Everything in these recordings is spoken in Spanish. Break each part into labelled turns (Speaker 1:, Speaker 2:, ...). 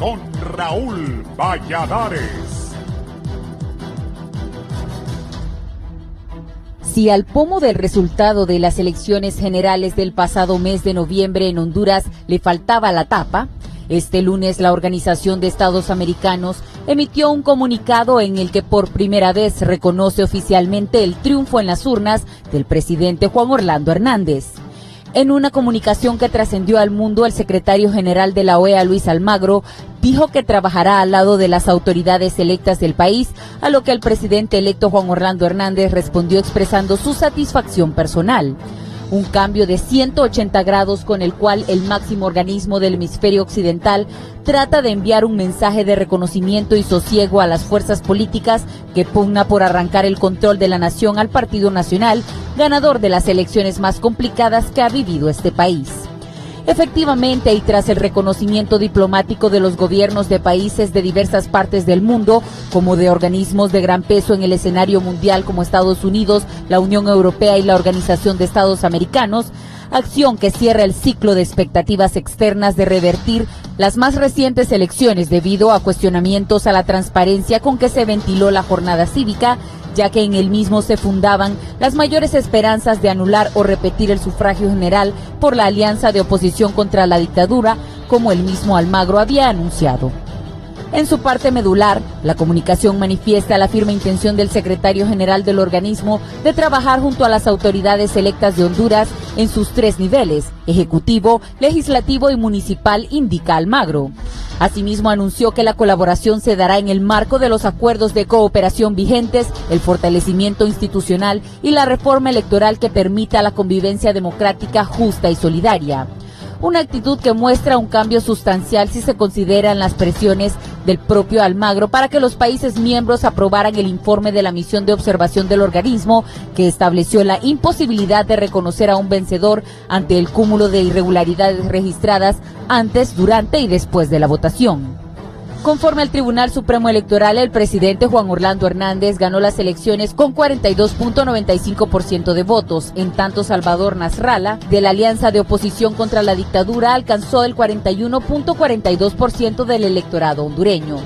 Speaker 1: con Raúl Valladares.
Speaker 2: Si al pomo del resultado de las elecciones generales del pasado mes de noviembre en Honduras le faltaba la tapa, este lunes la Organización de Estados Americanos emitió un comunicado en el que por primera vez reconoce oficialmente el triunfo en las urnas del presidente Juan Orlando Hernández. En una comunicación que trascendió al mundo, el secretario general de la OEA, Luis Almagro, dijo que trabajará al lado de las autoridades electas del país, a lo que el presidente electo Juan Orlando Hernández respondió expresando su satisfacción personal. Un cambio de 180 grados con el cual el máximo organismo del hemisferio occidental trata de enviar un mensaje de reconocimiento y sosiego a las fuerzas políticas que pugna por arrancar el control de la nación al Partido Nacional, ganador de las elecciones más complicadas que ha vivido este país. Efectivamente, y tras el reconocimiento diplomático de los gobiernos de países de diversas partes del mundo, como de organismos de gran peso en el escenario mundial como Estados Unidos, la Unión Europea y la Organización de Estados Americanos, acción que cierra el ciclo de expectativas externas de revertir las más recientes elecciones debido a cuestionamientos a la transparencia con que se ventiló la jornada cívica, ya que en el mismo se fundaban las mayores esperanzas de anular o repetir el sufragio general por la alianza de oposición contra la dictadura, como el mismo Almagro había anunciado. En su parte medular, la comunicación manifiesta la firme intención del secretario general del organismo de trabajar junto a las autoridades electas de Honduras en sus 3 niveles, ejecutivo, legislativo y municipal, indica Almagro. Asimismo, anunció que la colaboración se dará en el marco de los acuerdos de cooperación vigentes, el fortalecimiento institucional y la reforma electoral que permita la convivencia democrática justa y solidaria. Una actitud que muestra un cambio sustancial si se consideran las presiones del propio Almagro para que los países miembros aprobaran el informe de la misión de observación del organismo que estableció la imposibilidad de reconocer a un vencedor ante el cúmulo de irregularidades registradas antes, durante y después de la votación. Conforme al Tribunal Supremo Electoral, el presidente Juan Orlando Hernández ganó las elecciones con 42.95% de votos, en tanto Salvador Nasralla, de la Alianza de Oposición contra la Dictadura, alcanzó el 41.42% del electorado hondureño.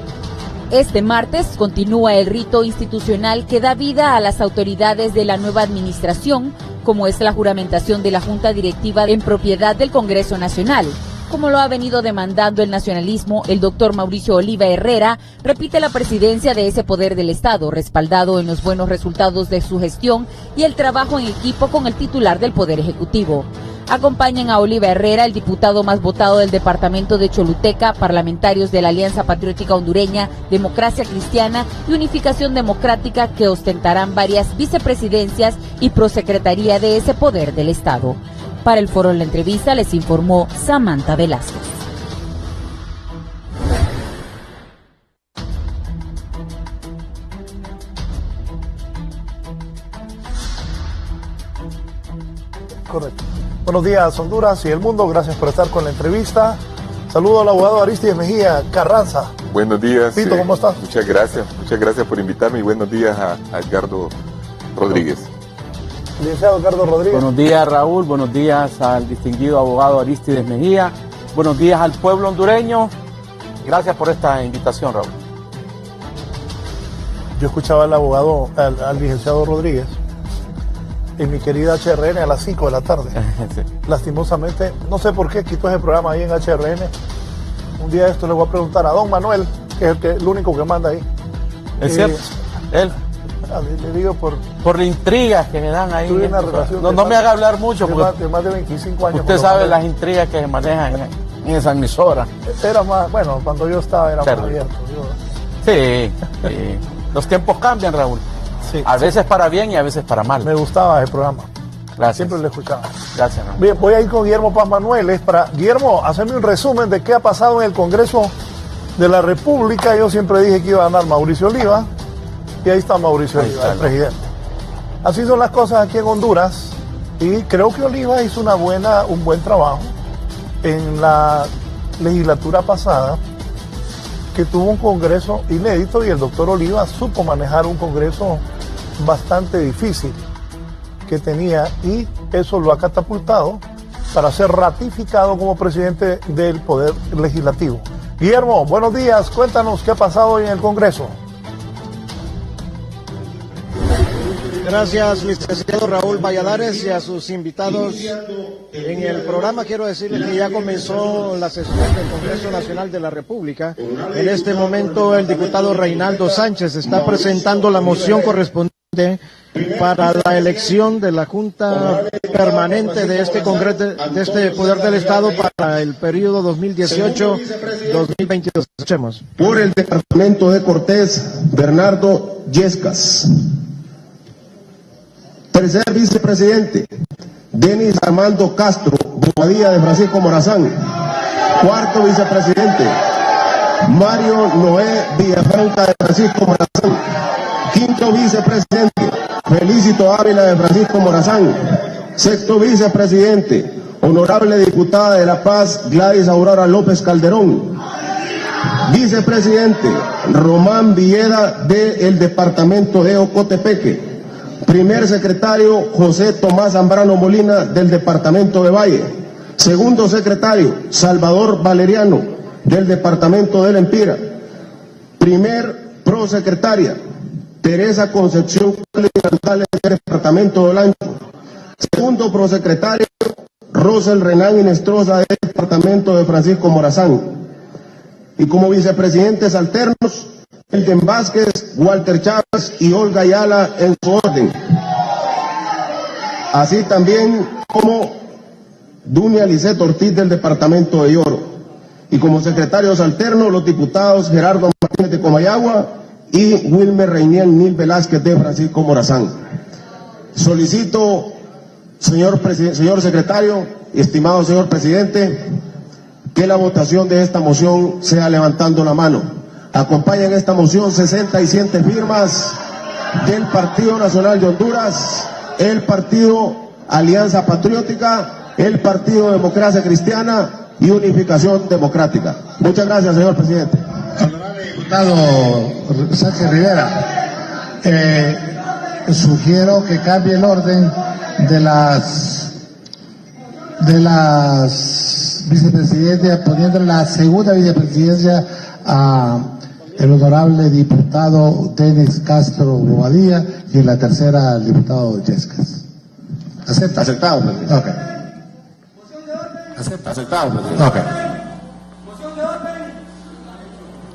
Speaker 2: Este martes continúa el rito institucional que da vida a las autoridades de la nueva administración, como es la juramentación de la Junta Directiva en propiedad del Congreso Nacional. Como lo ha venido demandando el nacionalismo, el doctor Mauricio Oliva Herrera repite la presidencia de ese poder del Estado, respaldado en los buenos resultados de su gestión y el trabajo en equipo con el titular del Poder Ejecutivo. Acompañan a Oliva Herrera, el diputado más votado del departamento de Choluteca, parlamentarios de la Alianza Patriótica Hondureña, Democracia Cristiana y Unificación Democrática, que ostentarán varias vicepresidencias y prosecretaría de ese poder del Estado. Para el Foro La Entrevista les informó Samantha Velázquez.
Speaker 3: Correcto. Buenos días, Honduras y el mundo. Gracias por estar con la entrevista. Saludo al abogado Aristides Mejía Carranza.
Speaker 4: Buenos días.
Speaker 3: Tito, ¿cómo estás?
Speaker 4: Muchas gracias por invitarme y buenos días a Edgardo Rodríguez.
Speaker 3: Licenciado Edgardo Rodríguez.
Speaker 5: Buenos días, Raúl. Buenos días al distinguido abogado Aristides Mejía. Buenos días al pueblo hondureño. Gracias por esta invitación, Raúl.
Speaker 3: Yo escuchaba al abogado, al licenciado Rodríguez, en mi querida HRN a las 5 de la tarde. Sí. Lastimosamente, no sé por qué quitó ese programa ahí en HRN. Un día esto le voy a preguntar a don Manuel, que es el único que manda ahí.
Speaker 5: Es cierto, él.
Speaker 3: Le digo
Speaker 5: por la intriga que me dan ahí.
Speaker 3: Una
Speaker 5: no me haga hablar mucho.
Speaker 3: De más de 25 años.
Speaker 5: Usted sabe las intrigas que se manejan en esa emisora.
Speaker 3: Era más, bueno, cuando yo estaba era más abierto.
Speaker 5: Sí. Los tiempos cambian, Raúl. Sí, a veces para bien y a veces para mal.
Speaker 3: Me gustaba ese programa.
Speaker 5: Gracias.
Speaker 3: Siempre lo escuchaba.
Speaker 5: Gracias, Raúl.
Speaker 3: Bien, voy a ir con Guillermo Paz Manuel. Guillermo, hacerme un resumen de qué ha pasado en el Congreso de la República. Yo siempre dije que iba a ganar Mauricio Oliva. Y ahí está Mauricio Oliva, el presidente. Así son las cosas aquí en Honduras. Y creo que Oliva hizo un buen trabajo en la legislatura pasada, que tuvo un Congreso inédito y el doctor Oliva supo manejar un Congreso bastante difícil que tenía y eso lo ha catapultado para ser ratificado como presidente del Poder Legislativo. Guillermo, buenos días. Cuéntanos qué ha pasado hoy en el Congreso.
Speaker 6: Gracias, licenciado Raúl Valladares, y a sus invitados en el programa. Quiero decirles que ya comenzó la sesión del Congreso Nacional de la República. En este momento el diputado Reinaldo Sánchez está presentando la moción correspondiente para la elección de la Junta Permanente de este Congreso, de este Poder del Estado para el periodo 2018-2022. Escuchemos.
Speaker 7: Por el departamento de Cortés, Bernardo Yescas. Tercer vicepresidente, Denis Armando Castro Bobadilla de Francisco Morazán. Cuarto vicepresidente, Mario Noé Villafranca de Francisco Morazán. Quinto vicepresidente, Felicito Ávila de Francisco Morazán. Sexto vicepresidente, honorable diputada de La Paz, Gladys Aurora López Calderón. Vicepresidente, Román Villeda del departamento de Ocotepeque. Primer secretario, José Tomás Zambrano Molina del departamento de Valle. Segundo secretario, Salvador Valeriano del departamento del Empira. Primer prosecretaria, Teresa Concepción González del departamento de Olancho. Segundo prosecretario, Rosel Renán Inestrosa del departamento de Francisco Morazán. Y como vicepresidentes alternos, Elden Vázquez, Walter Chávez y Olga Ayala en su orden. Así también como Dunia Lisset Ortiz del departamento de Lloro. Y como secretarios alternos, los diputados Gerardo Martínez de Comayagua y Wilmer Reiniel Nil Velázquez de Francisco Morazán. Solicito, señor secretario, estimado señor presidente, que la votación de esta moción sea levantando la mano. Acompañan esta moción 67 firmas del Partido Nacional de Honduras, el Partido Alianza Patriótica, el Partido Democracia Cristiana y Unificación Democrática. Muchas gracias, señor presidente.
Speaker 8: Honorable diputado Sánchez Rivera, sugiero que cambie el orden de las vicepresidencias, poniendo la segunda vicepresidencia a el honorable diputado Denis Castro Bobadilla y en la tercera el diputado Yescas. ¿Acepta?
Speaker 7: Aceptado, presidente.
Speaker 8: Ok. ¿Acepta?
Speaker 7: Aceptado, presidente.
Speaker 8: Ok.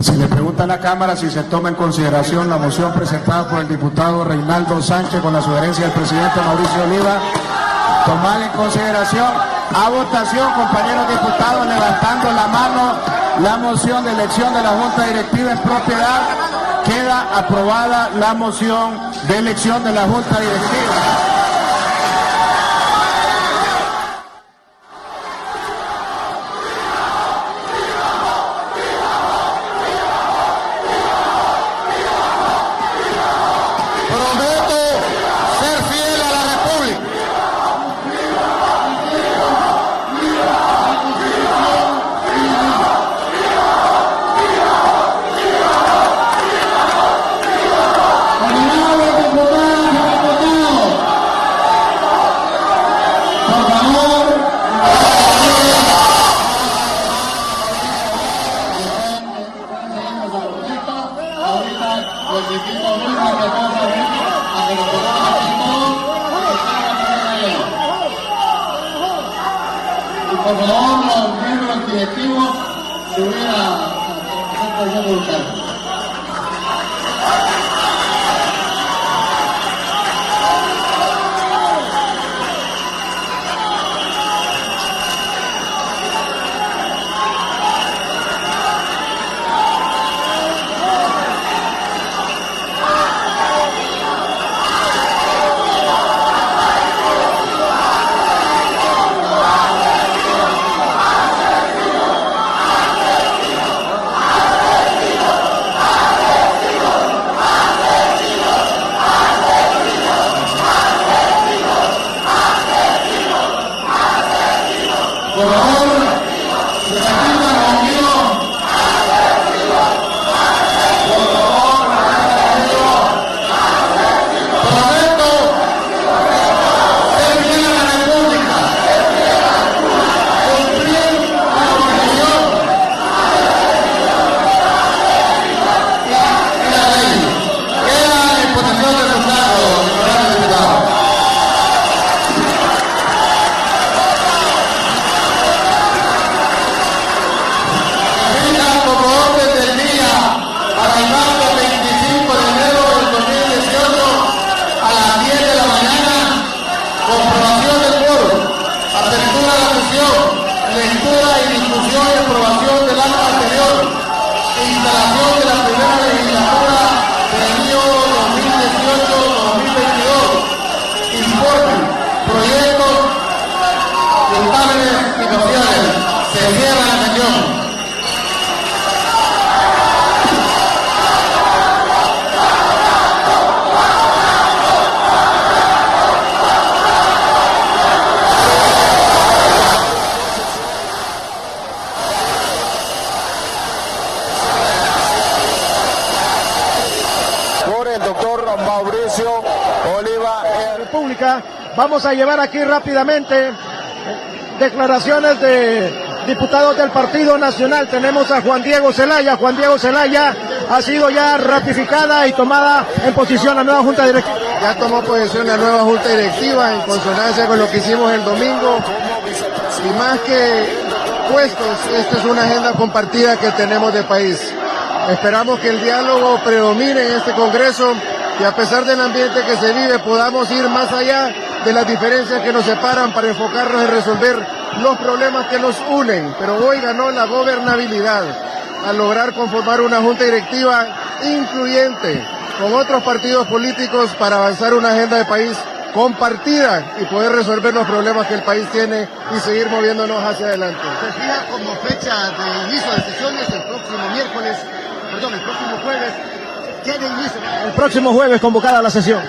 Speaker 9: Se le pregunta a la Cámara si se toma en consideración la moción presentada por el diputado Reinaldo Sánchez con la sugerencia del presidente Mauricio Oliva. Tomar en consideración. A votación, compañeros diputados, levantando la mano, la moción de elección de la Junta Directiva en propiedad. Queda aprobada la moción de elección de la Junta Directiva.
Speaker 8: Por favor, los miembros directivos se unen a hacer voluntario.
Speaker 9: cierra la sesión.
Speaker 6: Vamos a llevar aquí rápidamente declaraciones de diputados del Partido Nacional. Tenemos a Juan Diego Zelaya. Juan Diego Zelaya ha sido ya ratificada y tomada en posición la nueva Junta Directiva.
Speaker 10: Ya tomó posición la nueva Junta Directiva en consonancia con lo que hicimos el domingo. Y más que puestos, esta es una agenda compartida que tenemos de país. Esperamos que el diálogo predomine en este Congreso y a pesar del ambiente que se vive podamos ir más allá de las diferencias que nos separan para enfocarnos en resolver los problemas que nos unen. Pero hoy ganó la gobernabilidad al lograr conformar una junta directiva incluyente con otros partidos políticos para avanzar una agenda de país compartida y poder resolver los problemas que el país tiene y seguir moviéndonos hacia adelante.
Speaker 11: Se fija como fecha de inicio de sesiones el próximo jueves. ¿Tiene inicio?
Speaker 6: El próximo jueves convocada la sesión.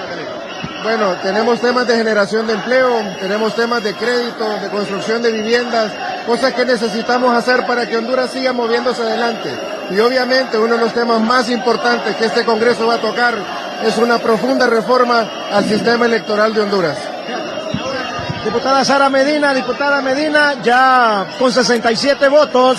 Speaker 10: Bueno, tenemos temas de generación de empleo, tenemos temas de crédito, de construcción de viviendas, cosas que necesitamos hacer para que Honduras siga moviéndose adelante. Y obviamente uno de los temas más importantes que este Congreso va a tocar es una profunda reforma al sistema electoral de Honduras.
Speaker 6: Diputada Sara Medina, ya con 67 votos,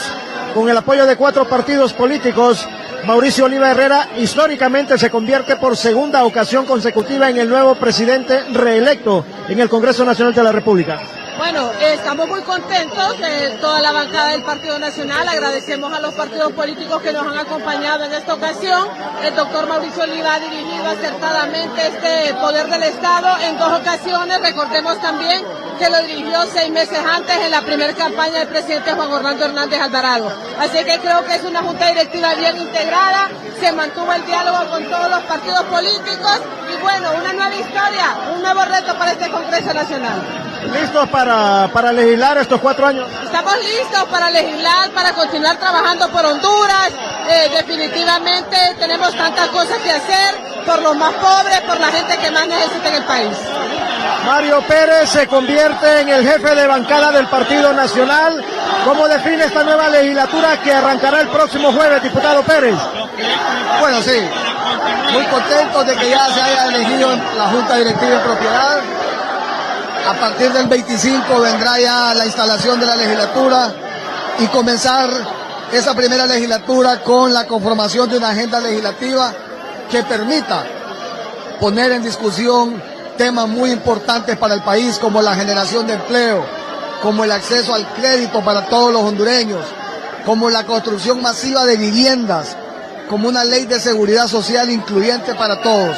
Speaker 6: con el apoyo de 4 partidos políticos, Mauricio Oliva Herrera históricamente se convierte por segunda ocasión consecutiva en el nuevo presidente reelecto en el Congreso Nacional de la República.
Speaker 12: Bueno, estamos muy contentos de toda la bancada del Partido Nacional. Agradecemos a los partidos políticos que nos han acompañado en esta ocasión. El doctor Mauricio Oliva ha dirigido acertadamente este poder del Estado en 2 ocasiones. Recordemos también que lo dirigió 6 meses antes en la primera campaña del presidente Juan Orlando Hernández Alvarado. Así que creo que es una junta directiva bien integrada. Se mantuvo el diálogo con todos los partidos políticos y bueno, una nueva historia, un nuevo reto para este Congreso Nacional.
Speaker 6: ¿Listos para legislar estos 4 años?
Speaker 12: Estamos listos para legislar, para continuar trabajando por Honduras. Definitivamente tenemos tantas cosas que hacer por los más pobres, por la gente que más necesita en el país.
Speaker 6: Mario Pérez se convierte en el jefe de bancada del Partido Nacional. ¿Cómo define esta nueva legislatura que arrancará el próximo jueves, diputado Pérez?
Speaker 10: Bueno, sí, muy contentos de que ya se haya elegido la Junta Directiva en propiedad. A partir del 25 vendrá ya la instalación de la legislatura y comenzar esa primera legislatura con la conformación de una agenda legislativa que permita poner en discusión temas muy importantes para el país como la generación de empleo, como el acceso al crédito para todos los hondureños, como la construcción masiva de viviendas, como una ley de seguridad social incluyente para todos.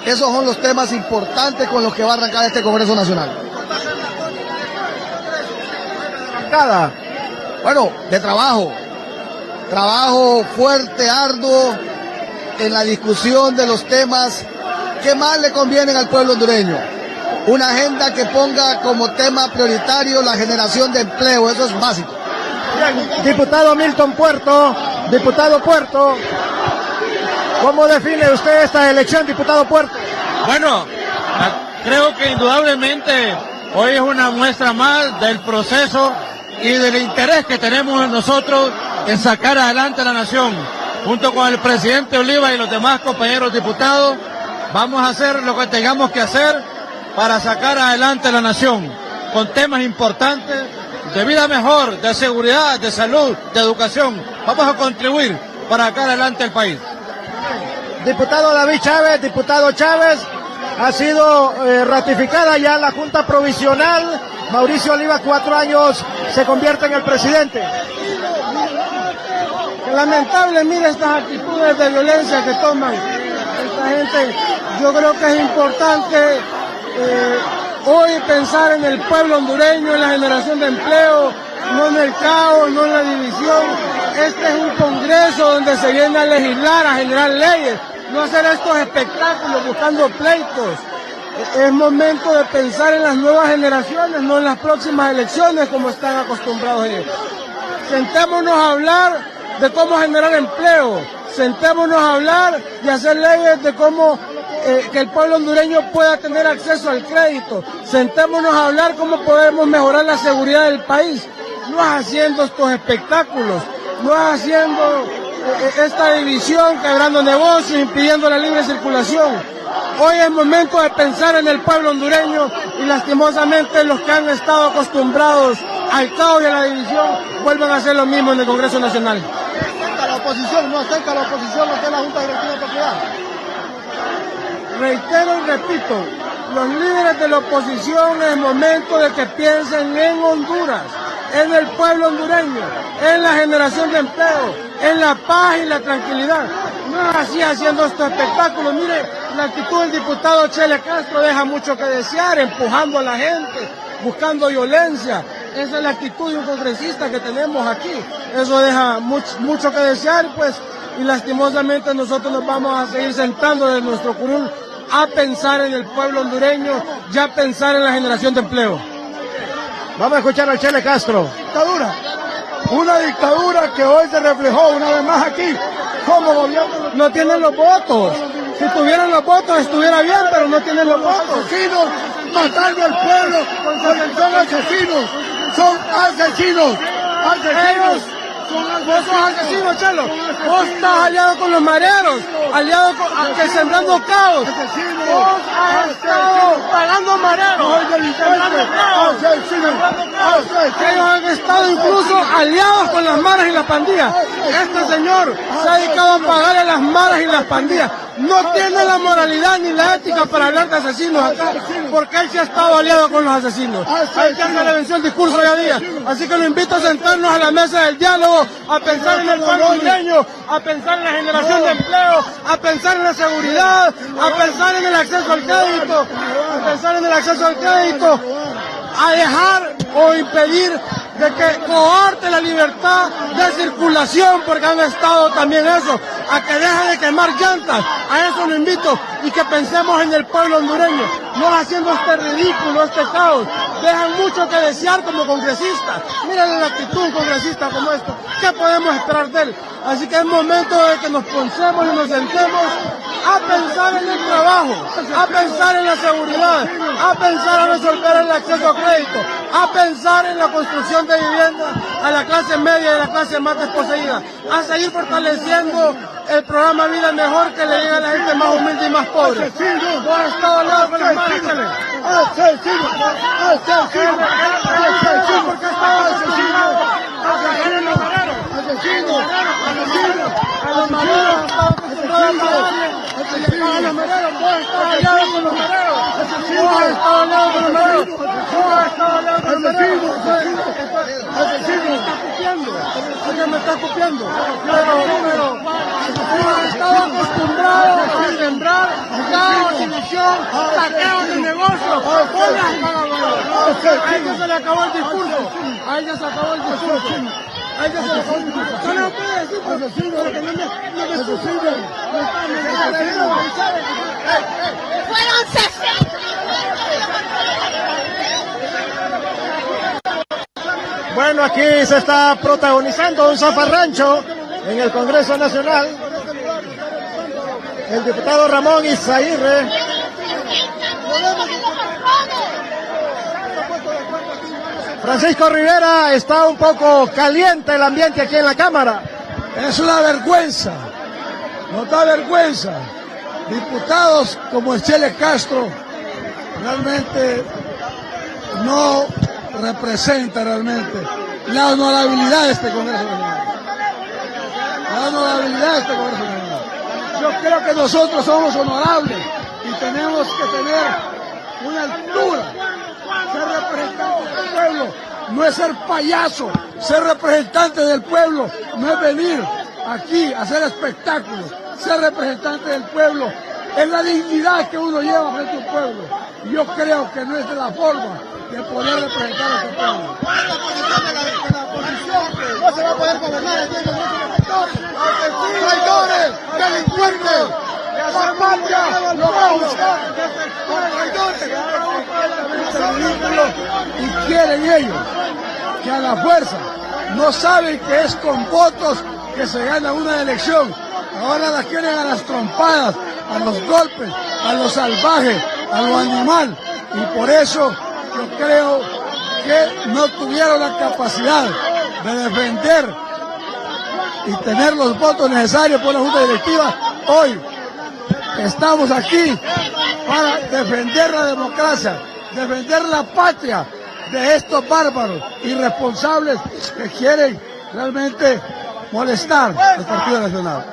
Speaker 10: Esos son los temas importantes con los que va a arrancar este Congreso Nacional. Bueno, de trabajo fuerte, arduo, en la discusión de los temas que más le convienen al pueblo hondureño. Una agenda que ponga como tema prioritario la generación de empleo, eso es básico.
Speaker 6: Bien, diputado Milton Puerto, ¿cómo define usted esta elección, diputado Puerto?
Speaker 13: Bueno, creo que indudablemente hoy es una muestra más del proceso y del interés que tenemos nosotros en sacar adelante a la nación. Junto con el presidente Oliva y los demás compañeros diputados, vamos a hacer lo que tengamos que hacer para sacar adelante a la nación, con temas importantes de vida mejor, de seguridad, de salud, de educación. Vamos a contribuir para sacar adelante el país.
Speaker 6: Diputado David Chávez, diputado Chávez, ha sido ratificada ya la Junta Provisional. Mauricio Oliva, 4 años, se convierte en el presidente.
Speaker 14: Lamentable, mira estas actitudes de violencia que toman esta gente. Yo creo que es importante hoy pensar en el pueblo hondureño, en la generación de empleo, no en el caos, no en la división. Este es un congreso donde se viene a legislar, a generar leyes, no hacer estos espectáculos buscando pleitos. Es momento de pensar en las nuevas generaciones, no en las próximas elecciones como están acostumbrados ellos. Sentémonos a hablar de cómo generar empleo, sentémonos a hablar y hacer leyes de cómo que el pueblo hondureño pueda tener acceso al crédito, sentémonos a hablar cómo podemos mejorar la seguridad del país, no es haciendo estos espectáculos, no es haciendo esta división, quebrando negocios, impidiendo la libre circulación. Hoy es momento de pensar en el pueblo hondureño y lastimosamente los que han estado acostumbrados al caos y a la división vuelven a hacer lo mismo en el Congreso Nacional.
Speaker 10: ¿Acepta la oposición? ¿No acepta la oposición lo que es la Junta Directiva de Propiedad?
Speaker 14: Reitero y repito, los líderes de la oposición es momento de que piensen en Honduras, en el pueblo hondureño, en la generación de empleo, en la paz y la tranquilidad. No es así haciendo estos espectáculos. Mire, la actitud del diputado Chele Castro deja mucho que desear, empujando a la gente, buscando violencia. Esa es la actitud de un congresista que tenemos aquí. Eso deja mucho que desear, pues, y lastimosamente nosotros nos vamos a seguir sentando de nuestro curul a pensar en el pueblo hondureño, ya a pensar en la generación de empleo.
Speaker 6: Vamos a escuchar al Chele Castro.
Speaker 14: Dictadura. Una dictadura que hoy se reflejó una vez más aquí. Como gobierno no tienen los votos. Si tuvieran los votos estuviera bien, pero no tienen los votos.
Speaker 10: Asesinos, matando al pueblo, son asesinos, son asesinos, asesinos.
Speaker 14: Vos sos asesino, Chelo. Vos estás aliado con los mareros, aliado que sembrando caos. Vos has estado pagando mareros, sembrando caos. Ellos han estado incluso aliados con las maras y las pandillas. Este señor se ha dedicado a pagarle a las maras y las pandillas. No tiene la moralidad ni la ética para hablar de asesinos acá, porque él sí ha estado aliado con los asesinos. Hay que le venció el discurso hoy a día. Así que lo invito a sentarnos a la mesa del diálogo, a pensar en el pueblo hondureño, a pensar en la generación de empleo, a pensar en la seguridad, a pensar en el acceso al crédito, a dejar o impedir de que coarte la libertad de circulación, porque han estado también eso, a que deje de quemar llantas, a eso lo invito, y que pensemos en el pueblo hondureño, no haciendo este ridículo, este caos. Dejan mucho que desear como congresistas. Miren la actitud de un congresista como esto, ¿qué podemos esperar de él? Así que es momento de que nos pensemos y nos sentemos a pensar en el trabajo, a pensar en la seguridad, a pensar en resolver el acceso a crédito, a pensar en la construcción de viviendas a la clase media y a la clase más desposeída, a seguir fortaleciendo el programa Vida Mejor que le llega a la gente más humilde y más pobre. Vos has estado al lado con las manos, Chele.
Speaker 10: Asesinos, asesinos, asesinos,
Speaker 14: ¿Por qué has estado asesinado? Asesinos,
Speaker 10: asesinos, asesinos,
Speaker 14: a los mareros han estado acostumbrados a pagarle. A los mareros, vos has estado aliado con los mareros. Vos has estado aliado con los mareros. Vos has estado aliado con los mareros.
Speaker 10: asesinos.
Speaker 14: Me está copiando. Pero hemos estado acostumbrados a sembrar caos, división, saqueos de negocios. A ella se le acabó el discurso. A ella se acabó el discurso. Yo no puedo decir porque no me suceden.
Speaker 15: Fueron 60.
Speaker 6: Bueno, aquí se está protagonizando un zafarrancho en el Congreso Nacional. El diputado Ramón Izaguirre Francisco Rivera, está un poco caliente el ambiente aquí en la Cámara.
Speaker 16: Es una vergüenza, nos da vergüenza. Diputados como el Chele Castro realmente no representa realmente la honorabilidad de este Congreso Nacional. La honorabilidad de este Congreso Nacional. Yo creo que nosotros somos honorables y tenemos que tener una altura. Ser representante del pueblo no es ser payaso. Ser representante del pueblo no es venir aquí a hacer espectáculos. Ser representante del pueblo es la dignidad que uno lleva frente a un pueblo. Y yo creo que no es de la forma de poder representar a este pueblo.
Speaker 10: ¿Cuál es la posición de la oposición? No se va a poder gobernar el tiempo de traidores, delincuentes, por patria, lo va a buscar,
Speaker 16: Y quieren ellos que a la fuerza no saben que es con votos que se gana una elección. Ahora la quieren a las trompadas, a los golpes, a lo salvaje, a lo animal. Y por eso yo creo que no tuvieron la capacidad de defender y tener los votos necesarios por la Junta Directiva. Hoy estamos aquí para defender la democracia, defender la patria de estos bárbaros irresponsables que quieren realmente molestar al Partido Nacional.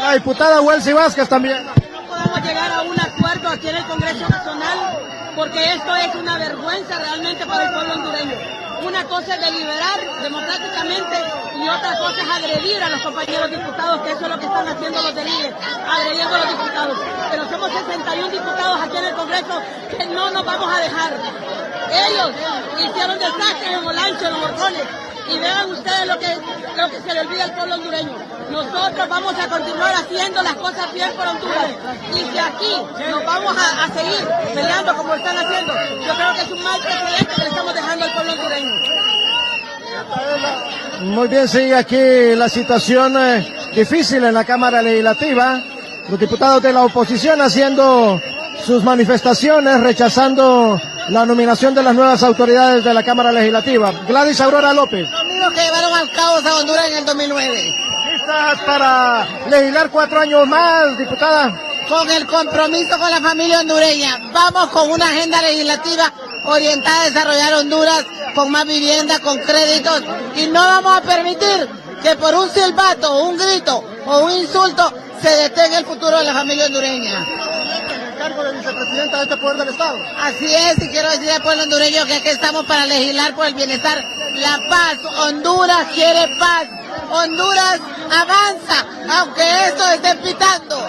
Speaker 6: La diputada Welsi Vázquez también.
Speaker 12: No podemos llegar a un acuerdo aquí en el Congreso Nacional porque esto es una vergüenza realmente para el pueblo hondureño. Una cosa es deliberar democráticamente y otra cosa es agredir a los compañeros diputados, que eso es lo que están haciendo los deliles, agrediendo a los diputados. Pero somos 61 diputados aquí en el Congreso que no nos vamos a dejar. Ellos hicieron desastres en Olancho, en los Morcones, y vean ustedes lo que se le olvida al pueblo hondureño. Nosotros vamos a continuar haciendo las cosas bien por Honduras. Y si aquí nos vamos a seguir peleando como están haciendo, yo creo que es un mal precedente que le estamos dejando al pueblo hondureño.
Speaker 6: Muy bien, sigue aquí la situación difícil en la Cámara Legislativa. Los diputados de la oposición haciendo sus manifestaciones, rechazando la nominación de las nuevas autoridades de la Cámara Legislativa. Gladys Aurora López.
Speaker 15: Los mismos que llevaron al caos a Honduras en el 2009.
Speaker 6: ¿Listas para legislar 4 años más, diputada?
Speaker 15: Con el compromiso con la familia hondureña. Vamos con una agenda legislativa orientada a desarrollar Honduras con más vivienda, con créditos. Y no vamos a permitir que por un silbato, un grito o un insulto se detenga el futuro de la familia hondureña.
Speaker 6: Cargo de vicepresidenta de este poder del Estado.
Speaker 15: Así es, y quiero decir al pueblo hondureño que aquí estamos para legislar por el bienestar, la paz. Honduras quiere paz, Honduras avanza, aunque esto esté pitando.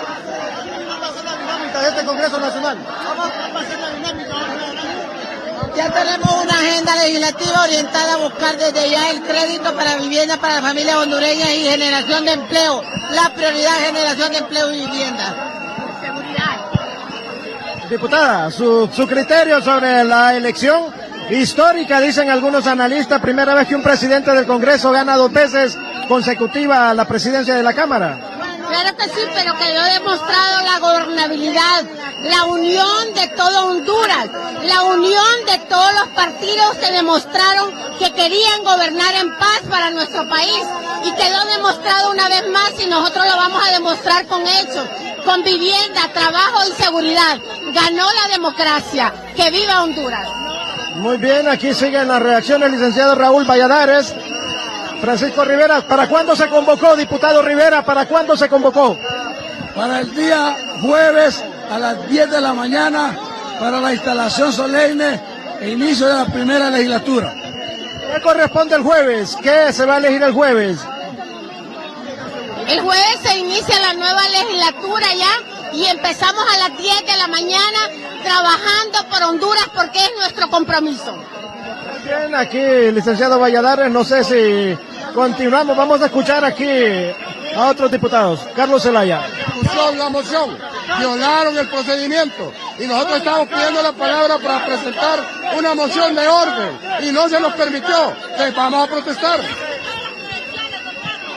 Speaker 6: De este Congreso Nacional.
Speaker 15: Ya tenemos una agenda legislativa orientada a buscar desde ya el crédito para vivienda para las familias hondureñas y generación de empleo. La prioridad es generación de empleo y vivienda.
Speaker 6: Diputada, su criterio sobre la elección histórica, dicen algunos analistas, primera vez que un presidente del Congreso gana 2 veces consecutiva la presidencia de la Cámara.
Speaker 15: Claro que sí, pero quedó demostrado la gobernabilidad, la unión de todo Honduras, la unión de todos los partidos que demostraron que querían gobernar en paz para nuestro país y quedó demostrado una vez más y nosotros lo vamos a demostrar con hechos, con vivienda, trabajo y seguridad. Ganó la democracia. ¡Que viva Honduras!
Speaker 6: Muy bien, aquí siguen las reacciones, licenciado Raúl Valladares. Francisco Rivera, ¿para cuándo se convocó, diputado Rivera? ¿Para cuándo se convocó?
Speaker 16: Para el día jueves a las 10 de la mañana para la instalación solemne e inicio de la primera legislatura.
Speaker 6: ¿Qué corresponde el jueves? ¿Qué se va a elegir el jueves?
Speaker 15: El jueves se inicia la nueva legislatura ya y empezamos a las 10 de la mañana trabajando por Honduras porque es nuestro compromiso.
Speaker 6: Bien, aquí, licenciado Valladares, no sé si continuamos, vamos a escuchar aquí a otros diputados. Carlos Zelaya.
Speaker 9: La moción, violaron el procedimiento y nosotros estamos pidiendo la palabra para presentar una moción de orden y no se nos permitió. Entonces vamos a protestar.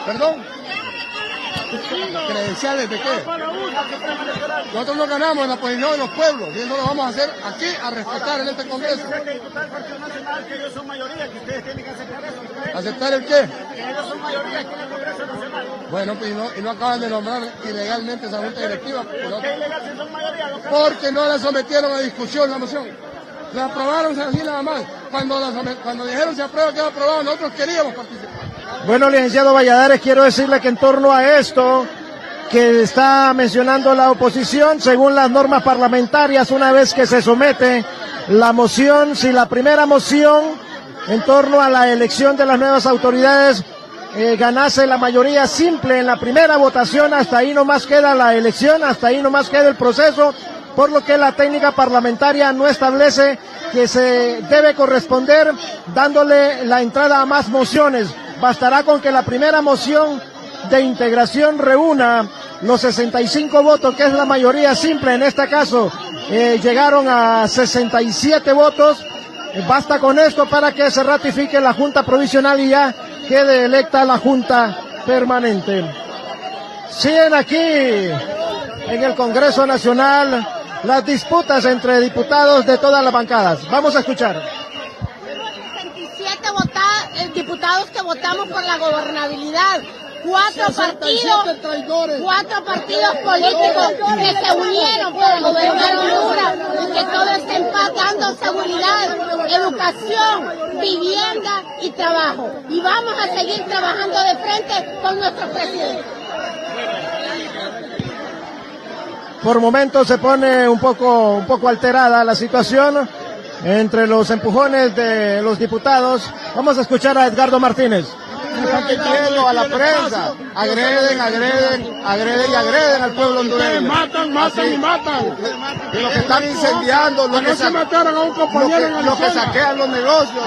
Speaker 9: ¿Perdón? ¿Credenciales de qué? Nosotros no ganamos en la posición de los pueblos y eso lo vamos a hacer aquí a respetar en este Congreso. ¿Aceptar el qué? Bueno, pues y no acaban de nombrar ilegalmente esa junta directiva. Porque no la sometieron a discusión la moción. La aprobaron así nada más. Cuando dijeron se aprueba, quedó aprobado, nosotros queríamos participar.
Speaker 6: Bueno, licenciado Valladares, quiero decirle que en torno a esto que está mencionando la oposición, según las normas parlamentarias, una vez que se somete la moción, si la primera moción en torno a la elección de las nuevas autoridades ganase la mayoría simple en la primera votación, hasta ahí nomás queda la elección, hasta ahí nomás queda el proceso, por lo que la técnica parlamentaria no establece que se debe corresponder dándole la entrada a más mociones. Bastará con que la primera moción de integración reúna los 65 votos, que es la mayoría simple. En este caso llegaron a 67 votos. Basta con esto para que se ratifique la Junta Provisional y ya quede electa la Junta Permanente. Siguen aquí en el Congreso Nacional las disputas entre diputados de todas las bancadas. Vamos a escuchar.
Speaker 15: 67 diputados que votamos por la gobernabilidad. Cuatro partidos políticos que se unieron para gobernar Honduras y que todo está en paz, dando seguridad, educación, vivienda y trabajo. Y vamos a seguir trabajando de frente con nuestro presidente.
Speaker 6: Por momentos se pone un poco alterada la situación entre los empujones de los diputados. Vamos a escuchar a Edgardo Martínez.
Speaker 10: Están mintiendo a la prensa, agreden al pueblo hondureño.
Speaker 14: Matan y matan.
Speaker 10: Y los que están incendiando, los que saquean los negocios,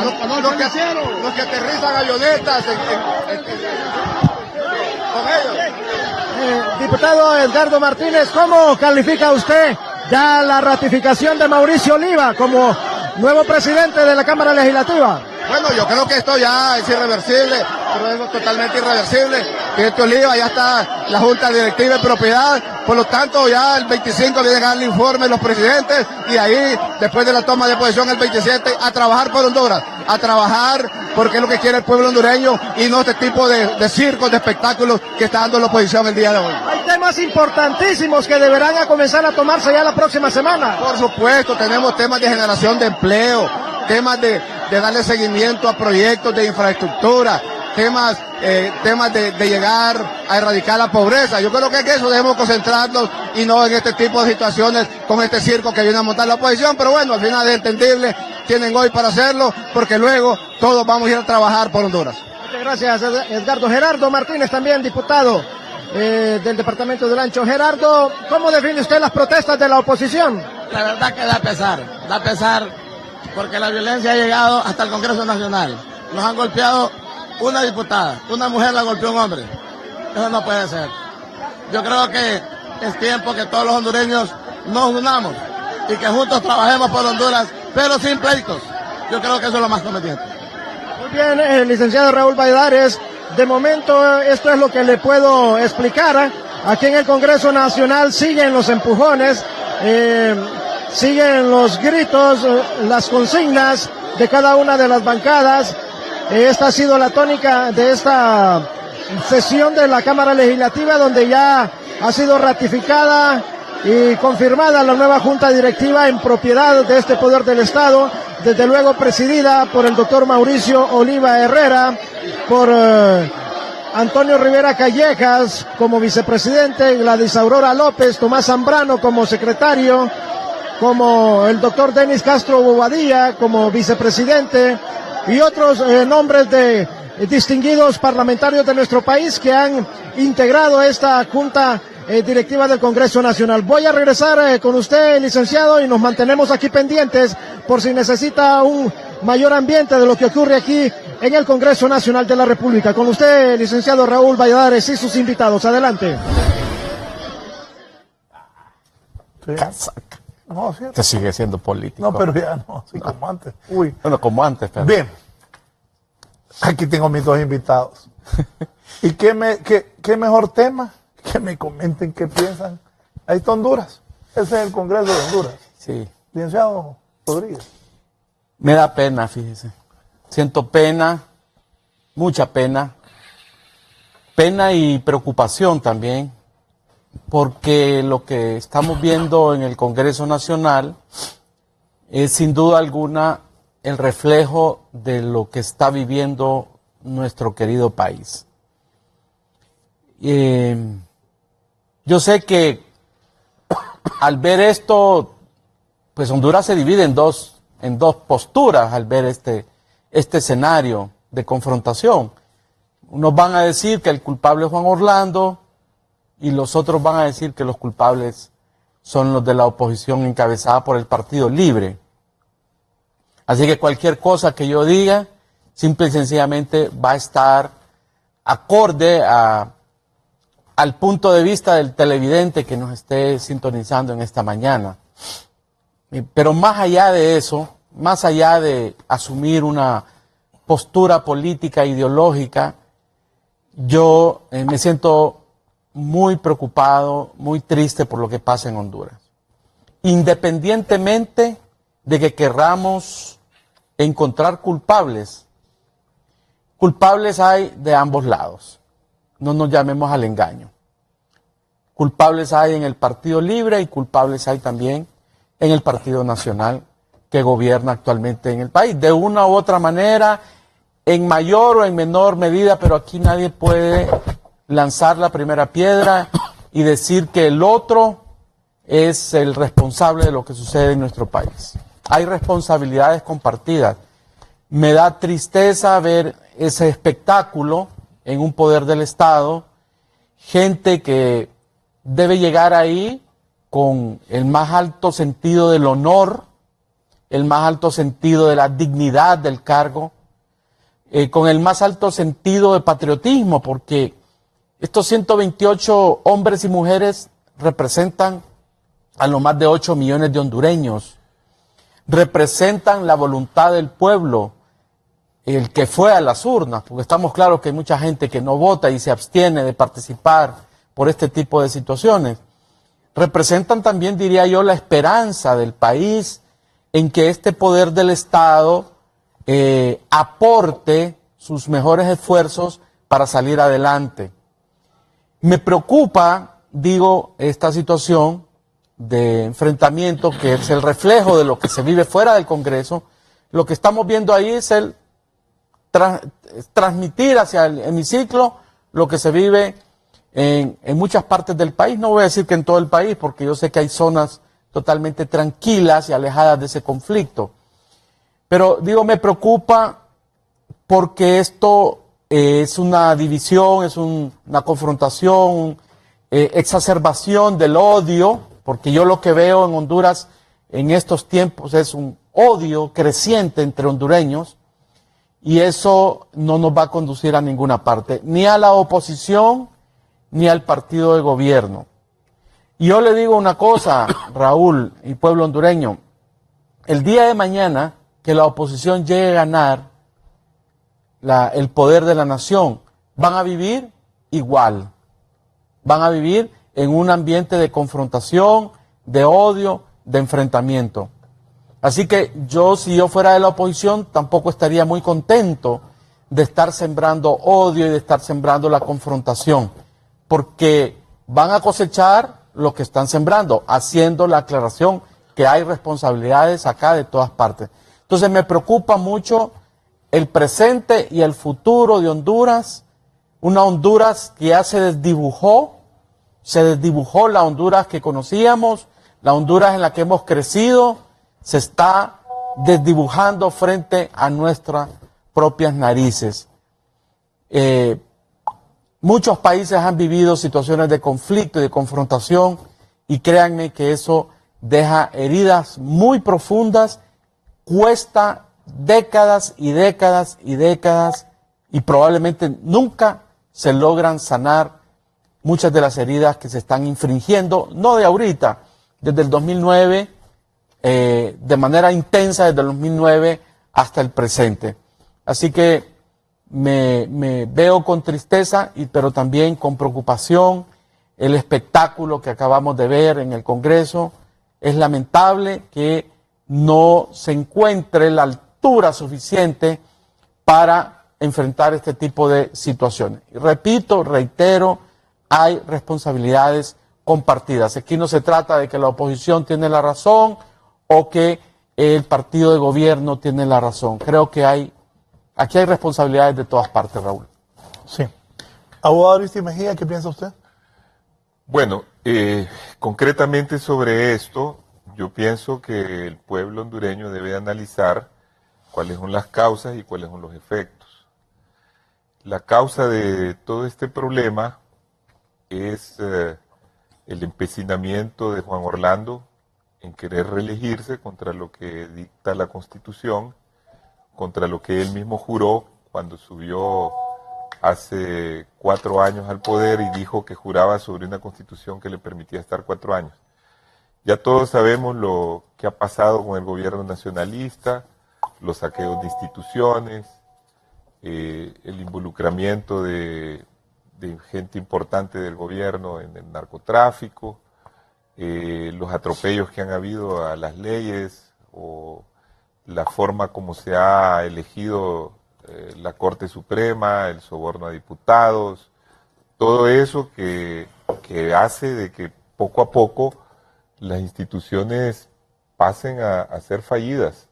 Speaker 10: los que aterrizan avionetas con ellos.
Speaker 6: Diputado Edgardo Martínez, ¿cómo califica usted ya la ratificación de Mauricio Oliva como nuevo presidente de la Cámara Legislativa?
Speaker 10: Bueno, yo creo que esto ya es irreversible, pero es totalmente irreversible. Que Oliva ya está la Junta Directiva de Propiedad, por lo tanto ya el 25 le llegan el informe los presidentes y ahí, después de la toma de posesión el 27, a trabajar por Honduras, a trabajar porque es lo que quiere el pueblo hondureño y no este tipo de circos, de espectáculos que está dando la oposición el día de hoy.
Speaker 6: Hay temas importantísimos que deberán a comenzar a tomarse ya la próxima semana.
Speaker 10: Por supuesto, tenemos temas de generación de empleo, temas de darle seguimiento a proyectos de infraestructura, temas de llegar a erradicar la pobreza. Yo creo que en eso debemos concentrarnos y no en este tipo de situaciones con este circo que viene a montar la oposición, pero bueno, al final es entendible, tienen hoy para hacerlo, porque luego todos vamos a ir a trabajar por Honduras.
Speaker 6: Muchas gracias, Edgardo. Gerardo Martínez, también diputado del Departamento del Ancho. Gerardo, ¿cómo define usted las protestas de la oposición?
Speaker 17: La verdad que da pesar, porque la violencia ha llegado hasta el Congreso Nacional. Nos han golpeado una diputada, una mujer la golpeó un hombre. Eso no puede ser. Yo creo que es tiempo que todos los hondureños nos unamos y que juntos trabajemos por Honduras, pero sin pleitos. Yo creo que eso es lo más conveniente.
Speaker 6: Muy bien, licenciado Raúl Valladares, de momento esto es lo que le puedo explicar. Aquí en el Congreso Nacional siguen los empujones, siguen los gritos, las consignas de cada una de las bancadas. Esta ha sido la tónica de esta sesión de la Cámara Legislativa, donde ya ha sido ratificada y confirmada la nueva Junta Directiva en propiedad de este Poder del Estado, desde luego presidida por el doctor Mauricio Oliva Herrera, por Antonio Rivera Callejas como vicepresidente, Gladys Aurora López, Tomás Zambrano como secretario, como el doctor Denis Castro Bobadilla como vicepresidente, y otros nombres de distinguidos parlamentarios de nuestro país que han integrado esta Junta Directiva del Congreso Nacional. Voy a regresar con usted, licenciado, y nos mantenemos aquí pendientes por si necesita un mayor ambiente de lo que ocurre aquí en el Congreso Nacional de la República. Con usted, licenciado Raúl Valladares, y sus invitados. Adelante.
Speaker 3: Sí. No, ¿cierto?
Speaker 5: Que sigue siendo político.
Speaker 3: No, pero ya no, así como antes. Uy.
Speaker 5: Bueno, como antes. Pero...
Speaker 3: Bien. Aquí tengo mis dos invitados. ¿Y qué mejor tema? Que me comenten qué piensan. Ahí está Honduras. Ese es el Congreso de Honduras.
Speaker 5: Sí.
Speaker 3: Licenciado Rodríguez.
Speaker 5: Me da pena, fíjese. Siento pena, mucha pena. Pena y preocupación también. Porque lo que estamos viendo en el Congreso Nacional es sin duda alguna el reflejo de lo que está viviendo nuestro querido país. Yo sé que al ver esto, pues Honduras se divide en dos posturas al ver este escenario de confrontación. Unos van a decir que el culpable es Juan Orlando, y los otros van a decir que los culpables son los de la oposición encabezada por el Partido Libre. Así que cualquier cosa que yo diga, simple y sencillamente va a estar acorde al punto de vista del televidente que nos esté sintonizando en esta mañana. Pero más allá de eso, más allá de asumir una postura política, ideológica, yo me siento muy preocupado, muy triste por lo que pasa en Honduras. Independientemente de que querramos encontrar culpables, culpables hay de ambos lados. No nos llamemos al engaño. Culpables hay en el Partido Libre y culpables hay también en el Partido Nacional que gobierna actualmente en el país. De una u otra manera, en mayor o en menor medida, pero aquí nadie puede lanzar la primera piedra y decir que el otro es el responsable de lo que sucede en nuestro país. Hay responsabilidades compartidas. Me da tristeza ver ese espectáculo en un poder del Estado, gente que debe llegar ahí con el más alto sentido del honor, el más alto sentido de la dignidad del cargo, con el más alto sentido de patriotismo, porque estos 128 hombres y mujeres representan a lo más de 8 millones de hondureños, representan la voluntad del pueblo, el que fue a las urnas, porque estamos claros que hay mucha gente que no vota y se abstiene de participar por este tipo de situaciones. Representan también, diría yo, la esperanza del país en que este poder del Estado aporte sus mejores esfuerzos para salir adelante. Me preocupa, digo, esta situación de enfrentamiento que es el reflejo de lo que se vive fuera del Congreso. Lo que estamos viendo ahí es el transmitir hacia el hemiciclo lo que se vive en muchas partes del país. No voy a decir que en todo el país, porque yo sé que hay zonas totalmente tranquilas y alejadas de ese conflicto. Pero digo, me preocupa porque esto es una división, es una confrontación, exacerbación del odio, porque yo lo que veo en Honduras en estos tiempos es un odio creciente entre hondureños, y eso no nos va a conducir a ninguna parte, ni a la oposición, ni al partido de gobierno. Y yo le digo una cosa, Raúl y pueblo hondureño, el día de mañana que la oposición llegue a ganar el poder de la nación, van a vivir igual, van a vivir en un ambiente de confrontación, de odio, de enfrentamiento. Así que yo, si yo fuera de la oposición, tampoco estaría muy contento de estar sembrando odio y de estar sembrando la confrontación, porque van a cosechar lo que están sembrando, haciendo la aclaración que hay responsabilidades acá de todas partes. Entonces me preocupa mucho el presente y el futuro de Honduras, una Honduras que ya se desdibujó la Honduras que conocíamos, la Honduras en la que hemos crecido, se está desdibujando frente a nuestras propias narices. Muchos países han vivido situaciones de conflicto y de confrontación, y créanme que eso deja heridas muy profundas, cuesta décadas y décadas y décadas, y probablemente nunca se logran sanar muchas de las heridas que se están infringiendo, no de ahorita, desde el 2009, de manera intensa desde el 2009 hasta el presente. Así que me veo con tristeza, pero también con preocupación el espectáculo que acabamos de ver en el Congreso. Es lamentable que no se encuentre la altura suficiente para enfrentar este tipo de situaciones. Y repito, reitero, hay responsabilidades compartidas. Aquí no se trata de que la oposición tiene la razón o que el partido de gobierno tiene la razón. Creo que aquí hay responsabilidades de todas partes, Raúl.
Speaker 3: Sí. Abogado Aristides Mejía, ¿qué piensa usted?
Speaker 4: Bueno, concretamente sobre esto, yo pienso que el pueblo hondureño debe analizar cuáles son las causas y cuáles son los efectos. La causa de todo este problema es el empecinamiento de Juan Orlando en querer reelegirse contra lo que dicta la Constitución, contra lo que él mismo juró cuando subió hace 4 años al poder y dijo que juraba sobre una Constitución que le permitía estar 4 años. Ya todos sabemos lo que ha pasado con el gobierno nacionalista, los saqueos de instituciones, el involucramiento de gente importante del gobierno en el narcotráfico, los atropellos que han habido a las leyes o la forma como se ha elegido la Corte Suprema, el soborno a diputados, todo eso que hace de que poco a poco las instituciones pasen a ser fallidas.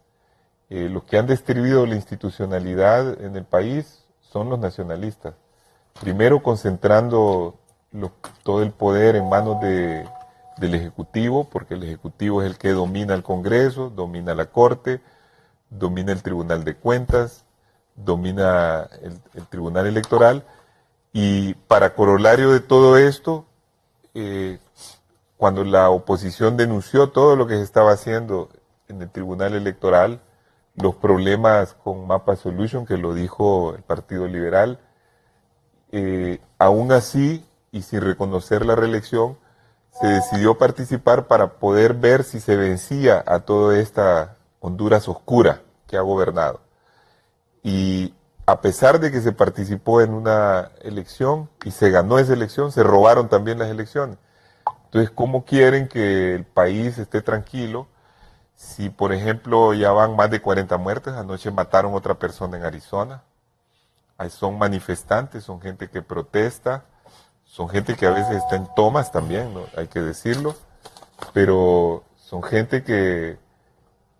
Speaker 4: Los que han destruido la institucionalidad en el país son los nacionalistas. Primero concentrando todo el poder en manos del Ejecutivo, porque el Ejecutivo es el que domina el Congreso, domina la Corte, domina el Tribunal de Cuentas, domina el Tribunal Electoral, y para corolario de todo esto, cuando la oposición denunció todo lo que se estaba haciendo en el Tribunal Electoral, los problemas con Mapa Solution, que lo dijo el Partido Liberal, aún así, y sin reconocer la reelección, se decidió participar para poder ver si se vencía a toda esta Honduras oscura que ha gobernado. Y a pesar de que se participó en una elección y se ganó esa elección, se robaron también las elecciones. Entonces, ¿cómo quieren que el país esté tranquilo si, por ejemplo, ya van más de 40 muertes? Anoche mataron a otra persona en Arizona. Son manifestantes, son gente que protesta, son gente que a veces está en tomas también, ¿no? Hay que decirlo, pero son gente que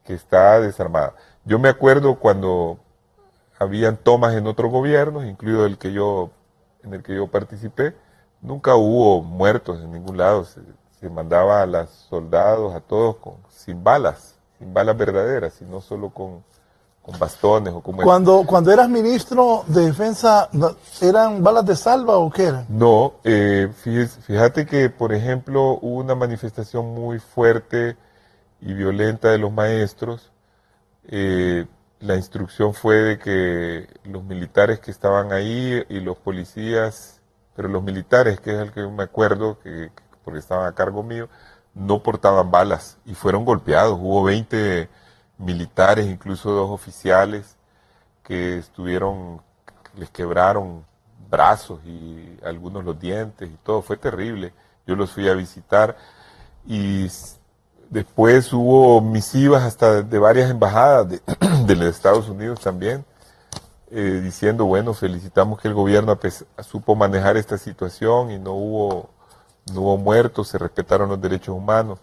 Speaker 4: está desarmada. Yo me acuerdo cuando habían tomas en otros gobiernos, incluido en el que yo participé, nunca hubo muertos en ningún lado. Se mandaba a los soldados, a todos, sin balas verdaderas, sino solo con bastones o como...
Speaker 3: Cuando eras ministro de Defensa, ¿eran balas de salva o qué eran? No, fíjate que, por ejemplo, hubo una manifestación muy fuerte y violenta de los maestros. La instrucción fue de que los militares que estaban ahí y los policías, pero los militares, que es el que me acuerdo, porque estaban a cargo mío, no portaban balas y fueron golpeados. Hubo 20 militares, incluso 2 oficiales, que les quebraron brazos y algunos los dientes y todo. Fue terrible. Yo los fui a visitar y después hubo misivas hasta de varias embajadas de los Estados Unidos también, diciendo, bueno, felicitamos que el gobierno supo manejar esta situación y no hubo muertos, se respetaron los derechos humanos.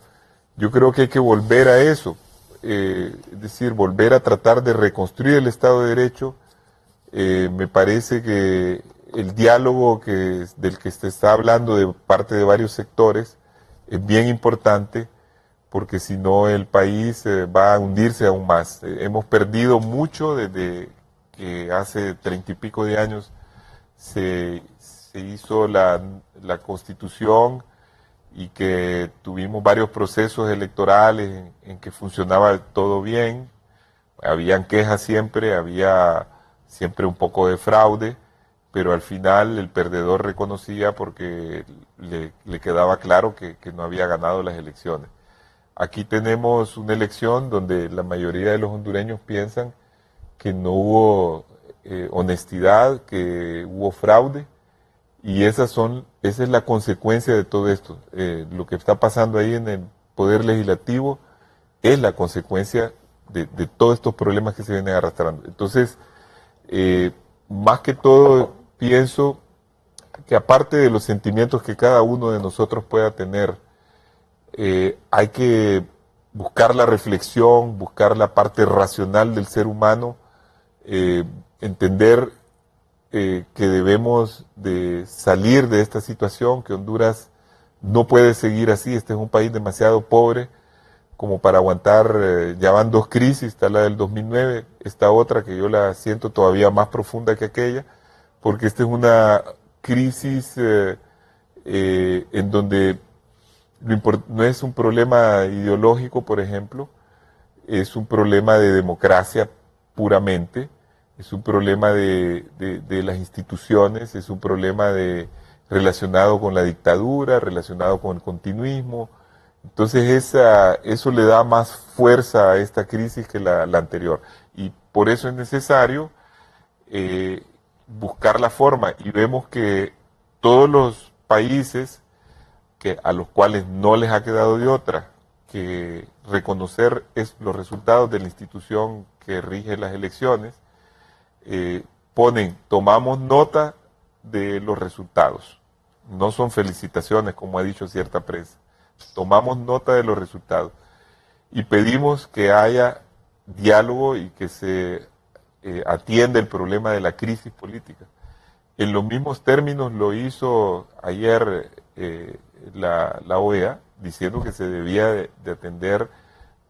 Speaker 3: Yo creo que hay que volver a eso, es decir, volver a tratar de reconstruir el Estado de Derecho. Me parece que el diálogo del que se está hablando de parte de varios sectores es bien importante, porque si no el país va a hundirse aún más. Hemos perdido mucho desde que hace 30 y pico de años se hizo la Constitución y que tuvimos varios procesos electorales en que funcionaba todo bien. Habían quejas siempre, había siempre un poco de fraude, pero al final el perdedor reconocía porque le quedaba claro que no había ganado las elecciones. Aquí tenemos una elección donde la mayoría de los hondureños piensan que no hubo honestidad, que hubo fraude, y esa es la consecuencia de todo esto. Lo que está pasando ahí en el Poder Legislativo es la consecuencia de todos estos problemas que se vienen arrastrando. Entonces, más que todo, pienso que aparte de los sentimientos que cada uno de nosotros pueda tener, hay que buscar la reflexión, buscar la parte racional del ser humano, entender que debemos de salir de esta situación, que Honduras no puede seguir así. Este es un país demasiado pobre como para aguantar. Ya van 2 crisis, está la del 2009, esta otra que yo la siento todavía más profunda que aquella, porque esta es una crisis en donde no es un problema ideológico, por ejemplo, es un problema de democracia puramente, es un problema de las instituciones, es un problema relacionado con la dictadura, relacionado con el continuismo,
Speaker 4: Entonces eso le da más fuerza a esta crisis que la anterior. Y por eso es necesario buscar la forma. Y vemos que todos los países a los cuales no les ha quedado de otra que reconocer los resultados de la institución que rige las elecciones, tomamos nota de los resultados. No son felicitaciones, como ha dicho cierta prensa. Tomamos nota de los resultados y pedimos que haya diálogo y que se atienda el problema de la crisis política. En los mismos términos lo hizo ayer la OEA, diciendo que se debía de atender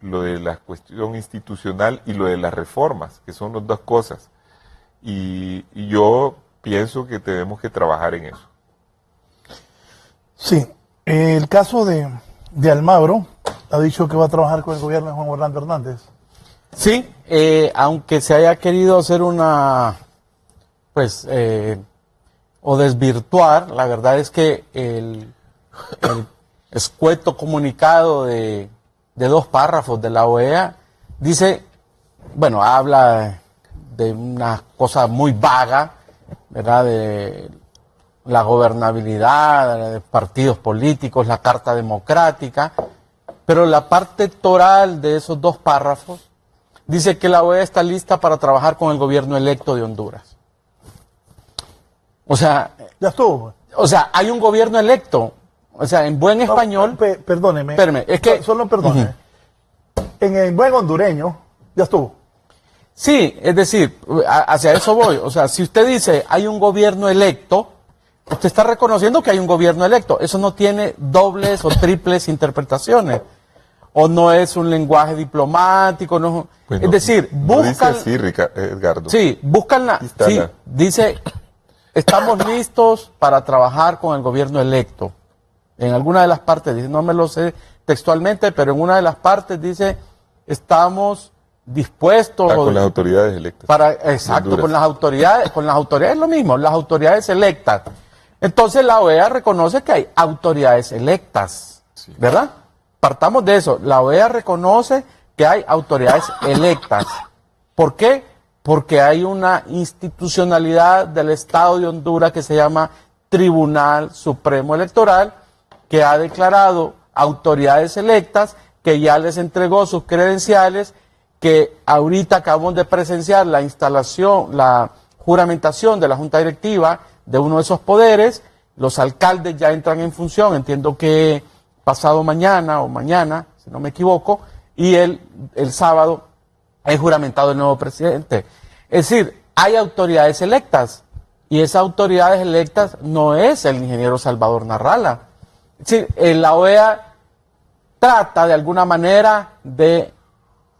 Speaker 4: lo de la cuestión institucional y lo de las reformas, que son las dos cosas. Y yo pienso que tenemos que trabajar en eso.
Speaker 3: Sí, el caso de Almagro ha dicho que va a trabajar con el gobierno de Juan Orlando Hernández.
Speaker 5: Sí, aunque se haya querido hacer o desvirtuar, la verdad es que el escueto comunicado de 2 párrafos de la OEA dice, habla de una cosa muy vaga, ¿verdad?, de la gobernabilidad, de partidos políticos, la Carta Democrática, pero la parte toral de esos 2 párrafos dice que la OEA está lista para trabajar con el gobierno electo de Honduras. O sea,
Speaker 3: ya estuvo.
Speaker 5: O sea, hay un gobierno electo. O sea, en buen español.
Speaker 3: Perdóneme.
Speaker 5: Espérame, es que.
Speaker 3: Solo perdóneme. En buen hondureño, ya estuvo.
Speaker 5: Sí, es decir, hacia eso voy. O sea, si usted dice hay un gobierno electo, usted está reconociendo que hay un gobierno electo. Eso no tiene dobles o triples interpretaciones. O no es un lenguaje diplomático. No, es decir, buscan.
Speaker 4: No dice así, Edgardo.
Speaker 5: Sí, buscan la. Sí, dice. Estamos listos para trabajar con el gobierno electo. En alguna de las partes dice, no me lo sé textualmente, pero en una de las partes dice, estamos dispuestos...
Speaker 4: con las autoridades electas.
Speaker 5: Exacto, con las autoridades es lo mismo, las autoridades electas. Entonces la OEA reconoce que hay autoridades electas, sí, ¿verdad? Partamos de eso, la OEA reconoce que hay autoridades electas. ¿Por qué? Porque hay una institucionalidad del Estado de Honduras que se llama Tribunal Supremo Electoral, que ha declarado autoridades electas, que ya les entregó sus credenciales, que ahorita acabamos de presenciar la instalación, la juramentación de la Junta Directiva de uno de esos poderes. Los alcaldes ya entran en función, entiendo que pasado mañana o mañana, si no me equivoco, y el sábado es juramentado el nuevo presidente. Es decir, hay autoridades electas, y esas autoridades electas no es el ingeniero Salvador Narrala. Es decir, la OEA trata de alguna manera de,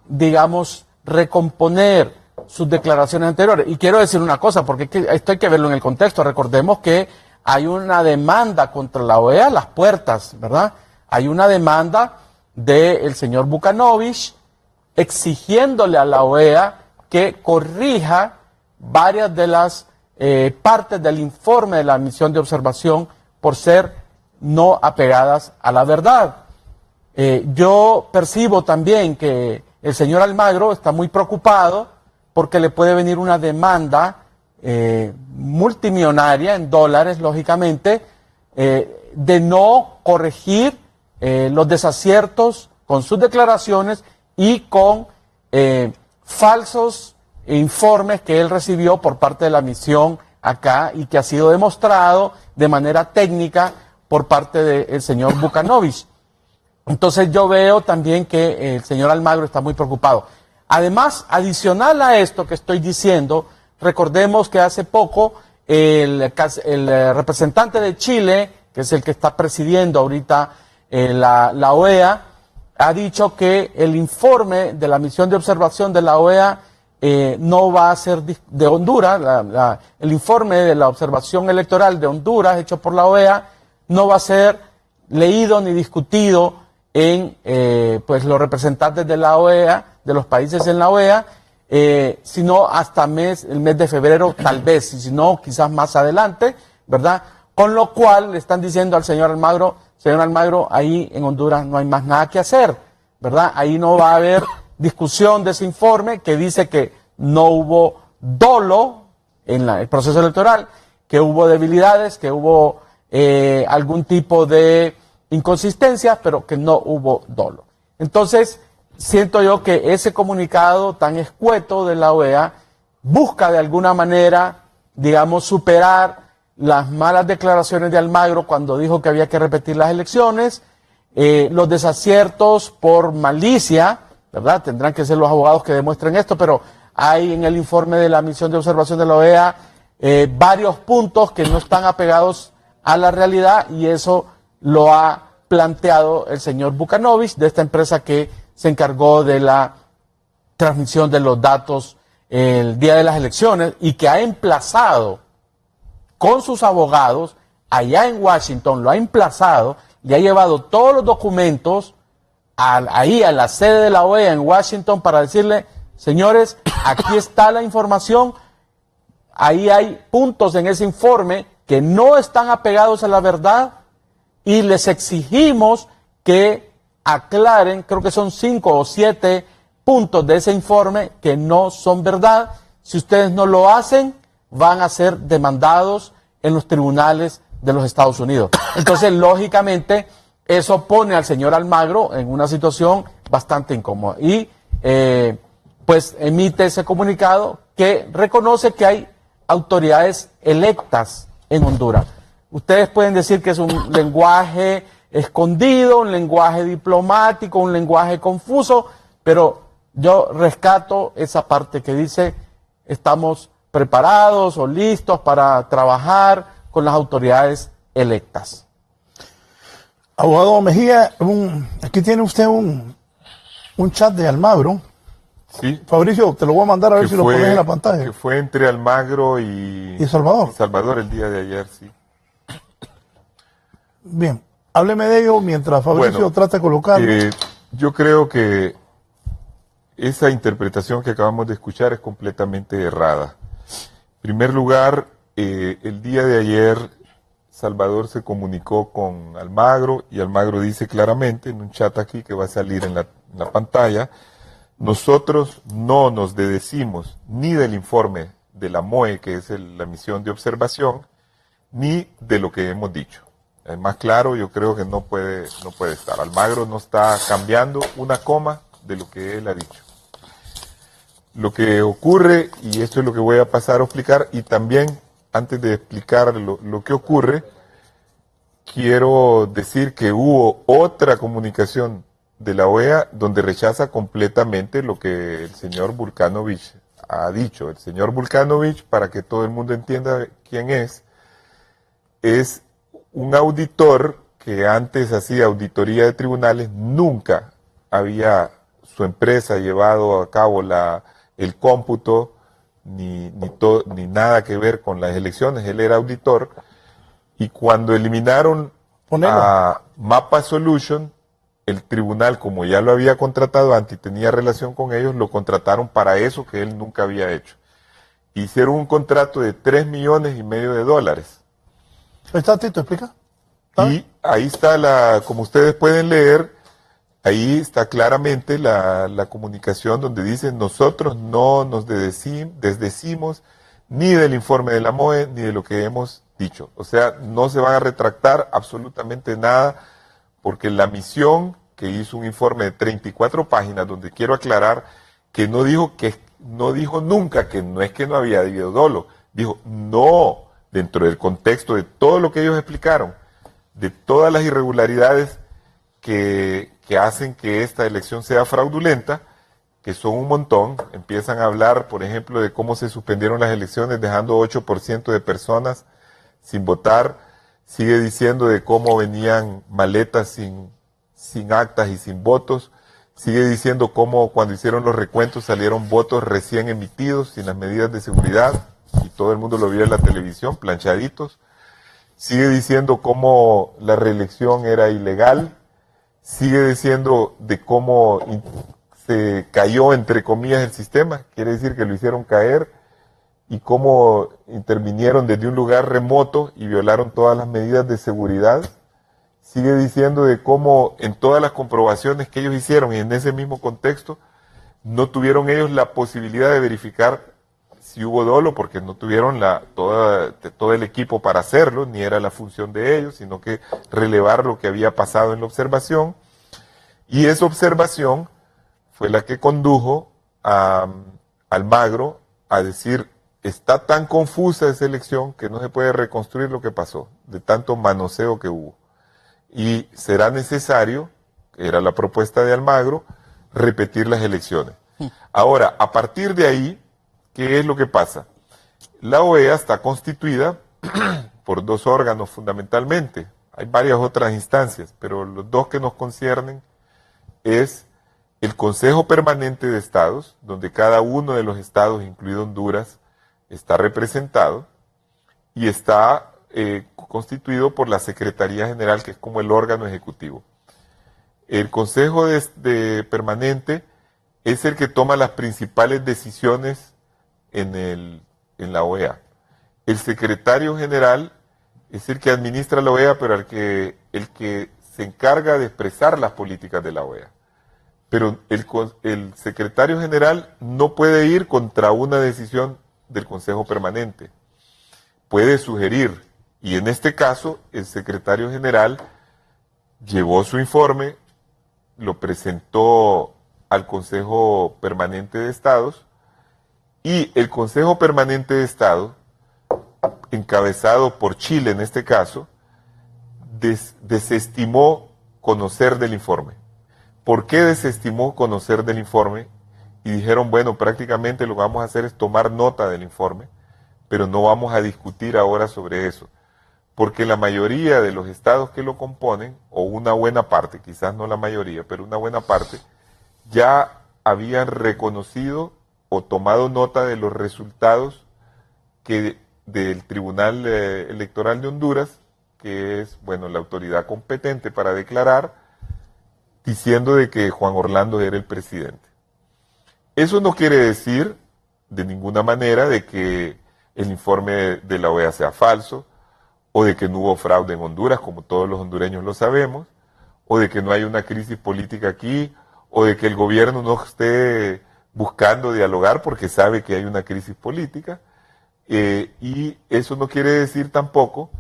Speaker 5: digamos, recomponer sus declaraciones anteriores. Y quiero decir una cosa, porque esto hay que verlo en el contexto. Recordemos que hay una demanda contra la OEA a las puertas, ¿verdad? Hay una demanda del señor Vukanovich exigiéndole a la OEA que corrija varias de las partes del informe de la misión de observación por ser no apegadas a la verdad. Yo percibo también que el señor Almagro está muy preocupado porque le puede venir una demanda multimillonaria en dólares, lógicamente, de no corregir los desaciertos con sus declaraciones y con falsos informes que él recibió por parte de la misión acá y que ha sido demostrado de manera técnica por parte del señor Vukanovich. Entonces yo veo también que el señor Almagro está muy preocupado. Además, adicional a esto que estoy diciendo, recordemos que hace poco el representante de Chile, que es el que está presidiendo ahorita la OEA, ha dicho que el informe de la misión de observación de la OEA no va a ser de Honduras, el informe de la observación electoral de Honduras hecho por la OEA no va a ser leído ni discutido en pues los representantes de la OEA, de los países en la OEA, sino hasta el mes de febrero tal vez, y si no, quizás más adelante, ¿verdad? Con lo cual le están diciendo al señor Almagro, señor Almagro, ahí en Honduras no hay más nada que hacer, ¿verdad? Ahí no va a haber discusión de ese informe que dice que no hubo dolo en el proceso electoral, que hubo debilidades, que hubo algún tipo de inconsistencias, pero que no hubo dolo. Entonces, siento yo que ese comunicado tan escueto de la OEA busca de alguna manera, digamos, superar las malas declaraciones de Almagro cuando dijo que había que repetir las elecciones, los desaciertos por malicia, ¿verdad? Tendrán que ser los abogados que demuestren esto, pero hay en el informe de la misión de observación de la OEA varios puntos que no están apegados a la realidad, y eso lo ha planteado el señor Vukanovich, de esta empresa que se encargó de la transmisión de los datos el día de las elecciones, y que ha emplazado con sus abogados allá en Washington, lo ha emplazado, le ha llevado todos los documentos ahí a la sede de la OEA en Washington para decirle, señores, aquí está la información, ahí hay puntos en ese informe que no están apegados a la verdad, y les exigimos que aclaren, creo que son 5 o 7 puntos de ese informe que no son verdad. Si ustedes no lo hacen, van a ser demandados en los tribunales de los Estados Unidos. Entonces, lógicamente, eso pone al señor Almagro en una situación bastante incómoda. Y, pues, emite ese comunicado que reconoce que hay autoridades electas en Honduras. Ustedes pueden decir que es un lenguaje escondido, un lenguaje diplomático, un lenguaje confuso, pero yo rescato esa parte que dice, estamos preparados o listos para trabajar con las autoridades electas.
Speaker 3: Abogado Mejía, aquí tiene usted un chat de Almagro.
Speaker 4: Sí.
Speaker 3: Fabricio, te lo voy a mandar a ver si lo pones en la pantalla.
Speaker 4: Que fue entre Almagro y
Speaker 3: Salvador.
Speaker 4: Salvador el día de ayer, sí.
Speaker 3: Bien, hábleme de ello mientras Fabricio trata de colocarlo.
Speaker 4: Yo creo que esa interpretación que acabamos de escuchar es completamente errada. En primer lugar, el día de ayer Salvador se comunicó con Almagro, y Almagro dice claramente en un chat aquí que va a salir en la pantalla, nosotros no nos dedecimos ni del informe de la MOE, que es la misión de observación, ni de lo que hemos dicho. Más claro, yo creo que no puede estar. Almagro no está cambiando una coma de lo que él ha dicho. Lo que ocurre, y esto es lo que voy a pasar a explicar, y también antes de explicar lo que ocurre, quiero decir que hubo otra comunicación de la OEA donde rechaza completamente lo que el señor Vukanovich ha dicho. El señor Vukanovich, para que todo el mundo entienda quién es un auditor que antes hacía auditoría de tribunales, nunca había su empresa llevado a cabo el cómputo, ni nada que ver con las elecciones. Él era auditor, y cuando eliminaron a Mapa Solution, el tribunal, como ya lo había contratado antes y tenía relación con ellos, lo contrataron para eso que él nunca había hecho. Hicieron un contrato de $3,5 millones.
Speaker 3: Ahí está, Tito, explica.
Speaker 4: Y ahí está como ustedes pueden leer, ahí está claramente la comunicación donde dice, nosotros no nos desdecimos ni del informe de la MOE ni de lo que hemos dicho. O sea, no se van a retractar absolutamente nada, porque la misión, que hizo un informe de 34 páginas, donde quiero aclarar que no dijo nunca que no es que no había habido dolo, dijo no, dentro del contexto de todo lo que ellos explicaron, de todas las irregularidades que hacen que esta elección sea fraudulenta, que son un montón. Empiezan a hablar, por ejemplo, de cómo se suspendieron las elecciones dejando 8% de personas sin votar. Sigue diciendo de cómo venían maletas sin actas y sin votos. Sigue diciendo cómo cuando hicieron los recuentos salieron votos recién emitidos sin las medidas de seguridad, y todo el mundo lo vio en la televisión, planchaditos. Sigue diciendo cómo la reelección era ilegal. Sigue diciendo de cómo se cayó, entre comillas, el sistema, quiere decir que lo hicieron caer, y cómo intervinieron desde un lugar remoto y violaron todas las medidas de seguridad. sigue diciendo de cómo en todas las comprobaciones que ellos hicieron y en ese mismo contexto, no tuvieron ellos la posibilidad de verificar si hubo dolo, porque no tuvieron todo el equipo para hacerlo, ni era la función de ellos, sino que relevar lo que había pasado en la observación. Y esa observación fue la que condujo a Almagro a decir, está tan confusa esa elección que no se puede reconstruir lo que pasó, de tanto manoseo que hubo. Y será necesario, era la propuesta de Almagro, repetir las elecciones. Ahora, a partir de ahí, ¿qué es lo que pasa? La OEA está constituida por dos órganos fundamentalmente. Hay varias otras instancias, pero los dos que nos conciernen es el Consejo Permanente de Estados, donde cada uno de los estados, incluido Honduras, está representado, y está constituido por la Secretaría General, que es como el órgano ejecutivo. El Consejo Permanente es el que toma las principales decisiones en la OEA. El secretario general es el que administra la OEA, pero el que se encarga de expresar las políticas de la OEA. Pero el secretario general no puede ir contra una decisión del Consejo Permanente. Puede sugerir, y en este caso el secretario general llevó su informe, lo presentó al Consejo Permanente de Estados, y el Consejo Permanente de Estado, encabezado por Chile en este caso, desestimó conocer del informe. ¿Por qué desestimó conocer del informe? Y dijeron, bueno, prácticamente lo que vamos a hacer es tomar nota del informe, pero no vamos a discutir ahora sobre eso. Porque la mayoría de los estados que lo componen, o una buena parte, quizás no la mayoría, pero una buena parte, ya habían reconocido o tomado nota de los resultados del Tribunal Electoral de Honduras, que es, bueno, la autoridad competente para declarar, diciendo de que Juan Orlando era el presidente. Eso no quiere decir de ninguna manera de que el informe de la OEA sea falso, o de que no hubo fraude en Honduras, como todos los hondureños lo sabemos, o de que no hay una crisis política aquí, o de que el gobierno no esté buscando dialogar porque sabe que hay una crisis política, y eso no quiere decir tampoco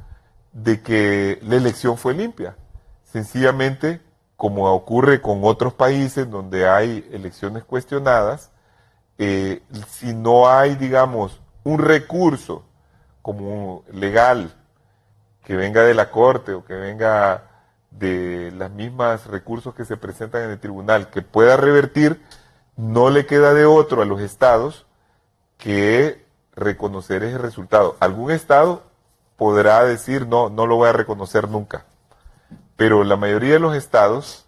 Speaker 4: de que la elección fue limpia. Sencillamente, como ocurre con otros países donde hay elecciones cuestionadas, si no hay, digamos, un recurso como legal que venga de la Corte o que venga de las mismas recursos que se presentan en el tribunal que pueda revertir, no le queda de otro a los estados que reconocer ese resultado. Algún estado podrá decir, no lo voy a reconocer nunca. Pero la mayoría de los estados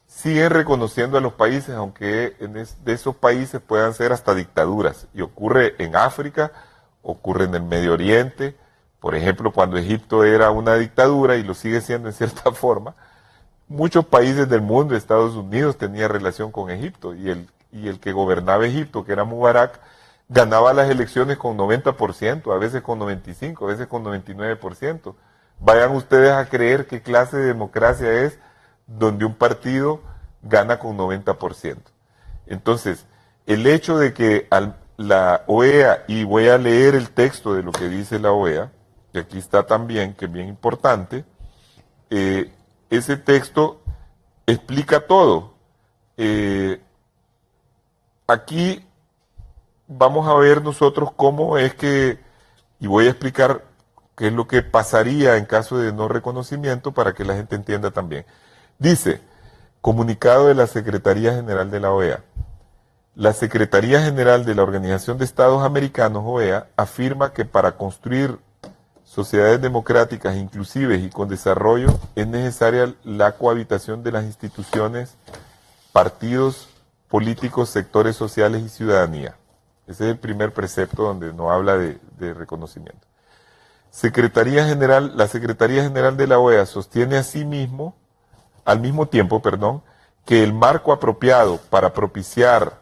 Speaker 4: siguen reconociendo a los países, aunque de esos países puedan ser hasta dictaduras. Y ocurre en África, ocurre en el Medio Oriente. Por ejemplo, cuando Egipto era una dictadura, y lo sigue siendo en cierta forma, muchos países del mundo, Estados Unidos tenía relación con Egipto, y el que gobernaba Egipto, que era Mubarak, ganaba las elecciones con 90%, a veces con 95%, a veces con 99%. Vayan ustedes a creer qué clase de democracia es donde un partido gana con 90%. Entonces, el hecho de que la OEA, y voy a leer el texto de lo que dice la OEA, que aquí está también, que es bien importante, ese texto explica todo. Aquí vamos a ver nosotros cómo es que, y voy a explicar qué es lo que pasaría en caso de no reconocimiento para que la gente entienda también. Dice, comunicado de la Secretaría General de la OEA. La Secretaría General de la Organización de Estados Americanos, OEA, afirma que para construir sociedades democráticas inclusivas y con desarrollo es necesaria la cohabitación de las instituciones, partidos políticos, sectores sociales y ciudadanía. Ese es el primer precepto donde nos habla de reconocimiento. La Secretaría General de la OEA sostiene al mismo tiempo, que el marco apropiado para propiciar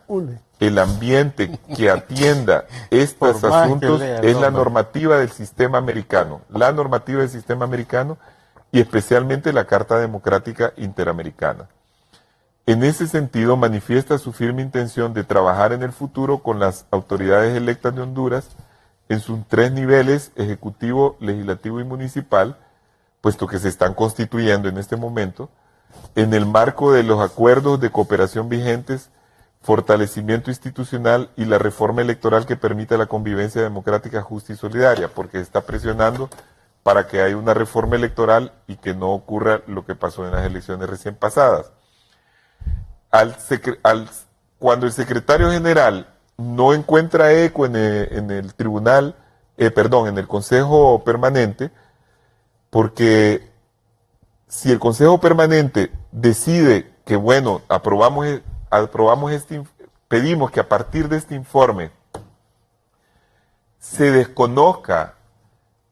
Speaker 4: el ambiente que atienda estos asuntos es la normativa del sistema americano. La normativa del sistema americano y especialmente la Carta Democrática Interamericana. En ese sentido, manifiesta su firme intención de trabajar en el futuro con las autoridades electas de Honduras en sus 3 niveles, ejecutivo, legislativo y municipal, puesto que se están constituyendo en este momento, en el marco de los acuerdos de cooperación vigentes, fortalecimiento institucional y la reforma electoral que permita la convivencia democrática, justa y solidaria, porque está presionando para que haya una reforma electoral y que no ocurra lo que pasó en las elecciones recién pasadas. Cuando el secretario general no encuentra eco en el tribunal, en el Consejo Permanente, porque si el Consejo Permanente decide que, bueno, pedimos que a partir de este informe se desconozca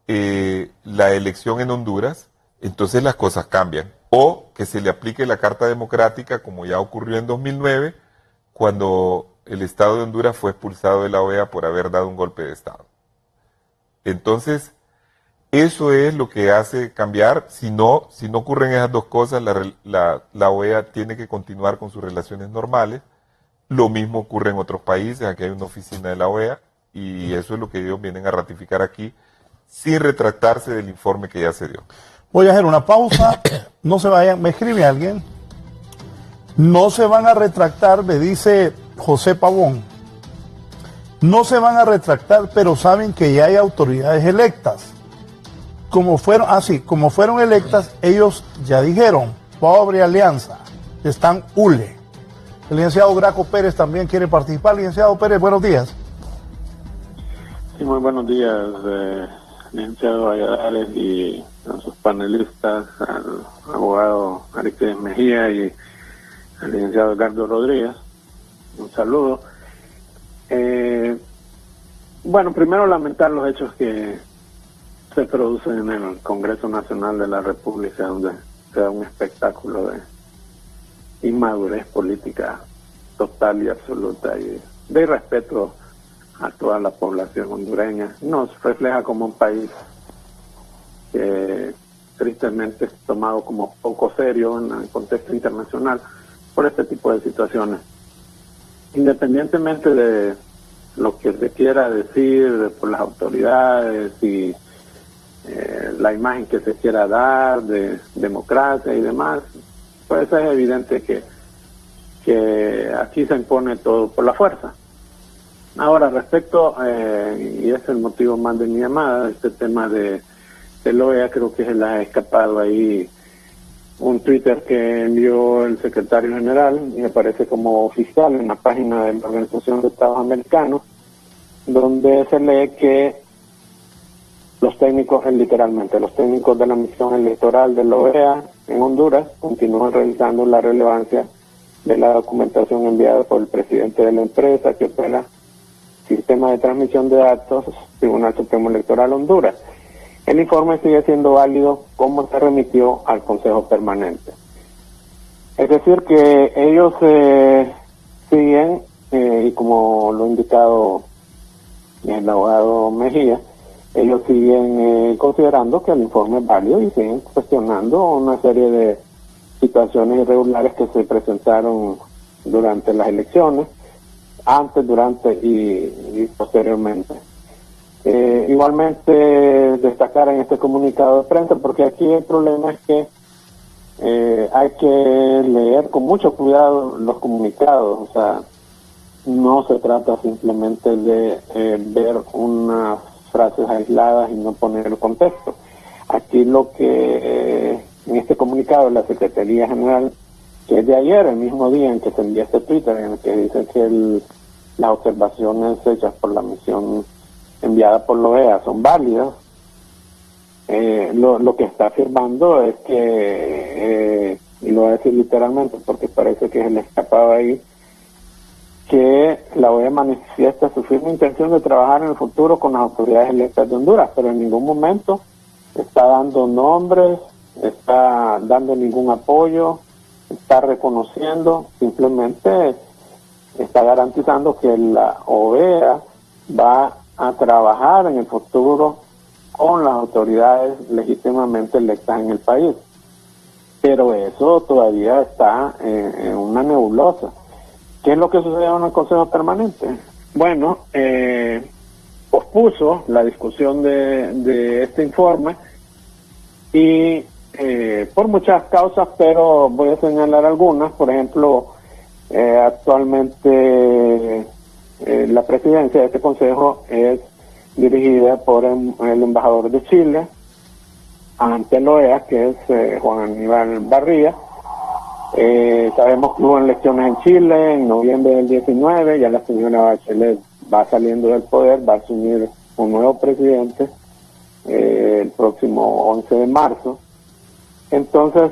Speaker 4: la elección en Honduras, entonces las cosas cambian. O que se le aplique la Carta Democrática, como ya ocurrió en 2009, cuando el Estado de Honduras fue expulsado de la OEA por haber dado un golpe de Estado. Entonces, eso es lo que hace cambiar. Si no ocurren esas dos cosas, la OEA tiene que continuar con sus relaciones normales. Lo mismo ocurre en otros países. Aquí hay una oficina de la OEA y eso es lo que ellos vienen a ratificar aquí, sin retractarse del informe que ya se dio.
Speaker 3: Voy a hacer una pausa, no se vayan, me escribe alguien, no se van a retractar, me dice José Pavón, no se van a retractar, pero saben que ya hay autoridades electas. Como fueron electas, ellos ya dijeron, pobre alianza, están hule. El licenciado Graco Pérez también quiere participar. Licenciado Pérez, buenos días.
Speaker 18: Sí, muy buenos días, licenciado Valladares y a sus panelistas, al abogado Aristides Mejía y al licenciado Edgardo Rodríguez. Un saludo. Bueno, primero lamentar los hechos que se producen en el Congreso Nacional de la República, donde se da un espectáculo de inmadurez política total y absoluta y de irrespeto a toda la población hondureña. Nos refleja como un país que tristemente es tomado como poco serio en el contexto internacional por este tipo de situaciones. Independientemente de lo que se quiera decir por las autoridades y la imagen que se quiera dar de democracia y demás, pues es evidente que aquí se impone todo por la fuerza. Ahora, respecto, y es el motivo más de mi llamada, este tema de OEA, creo que se le ha escapado ahí un Twitter que envió el secretario general y aparece como oficial en la página de la Organización de Estados Americanos, donde se lee que los técnicos, literalmente, los técnicos de la misión electoral de la OEA en Honduras continúan revisando la relevancia de la documentación enviada por el presidente de la empresa que opera Sistema de Transmisión de Datos, Tribunal Supremo Electoral Honduras. El informe sigue siendo válido como se remitió al Consejo Permanente. Es decir, que ellos siguen, y como lo ha indicado el abogado Mejía, ellos siguen considerando que el informe es válido y siguen cuestionando una serie de situaciones irregulares que se presentaron durante las elecciones, antes, durante y posteriormente. Igualmente destacar en este comunicado de prensa, porque aquí el problema es que hay que leer con mucho cuidado los comunicados, o sea, no se trata simplemente de ver unas frases aisladas y no poner el contexto. Aquí lo que en este comunicado de la Secretaría General, que es de ayer, el mismo día en que se envía este Twitter, en el que dice que las observaciones hechas por la misión enviada por la OEA son válidas, lo que está afirmando es que, y lo voy a decir literalmente porque parece que se le escapaba ahí, que la OEA manifiesta su firme intención de trabajar en el futuro con las autoridades electas de Honduras, pero en ningún momento está dando nombres, está dando ningún apoyo, está reconociendo, simplemente está garantizando que la OEA va a trabajar en el futuro con las autoridades legítimamente electas en el país. Pero eso todavía está en una nebulosa. ¿Qué es lo que sucedió en el Consejo Permanente? Bueno, pospuso la discusión de este informe y por muchas causas, pero voy a señalar algunas. Por ejemplo, actualmente la presidencia de este consejo es dirigida por el embajador de Chile ante la OEA, que es Juan Aníbal Barría. Sabemos que hubo elecciones en Chile en noviembre del 19, ya la señora Bachelet va saliendo del poder, va a asumir un nuevo presidente el próximo 11 de marzo. Entonces,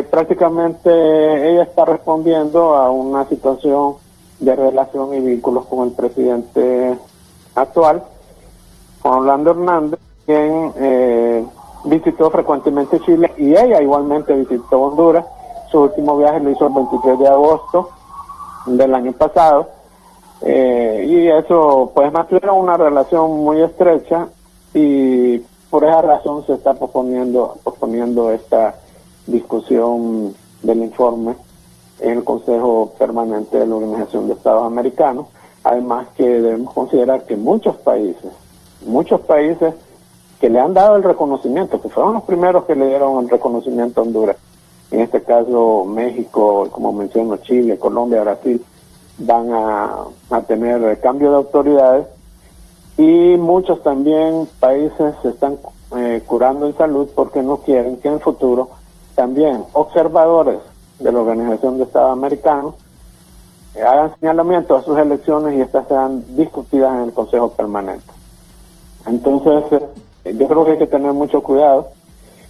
Speaker 18: prácticamente ella está respondiendo a una situación de relación y vínculos con el presidente actual, Juan Orlando Hernández, quien visitó frecuentemente Chile, y ella igualmente visitó Honduras. Su último viaje lo hizo el 23 de agosto del año pasado, y eso pues mantiene una relación muy estrecha, y por esa razón se está posponiendo esta discusión del informe en el Consejo Permanente de la Organización de Estados Americanos. Además que debemos considerar que muchos países que le han dado el reconocimiento, que fueron los primeros que le dieron el reconocimiento a Honduras, en este caso México, como menciono, Chile, Colombia, Brasil, van a tener cambio de autoridades, y muchos también países se están curando en salud porque no quieren que en el futuro también observadores de la Organización de Estados Americanos hagan señalamiento a sus elecciones y estas sean discutidas en el Consejo Permanente. Entonces, yo creo que hay que tener mucho cuidado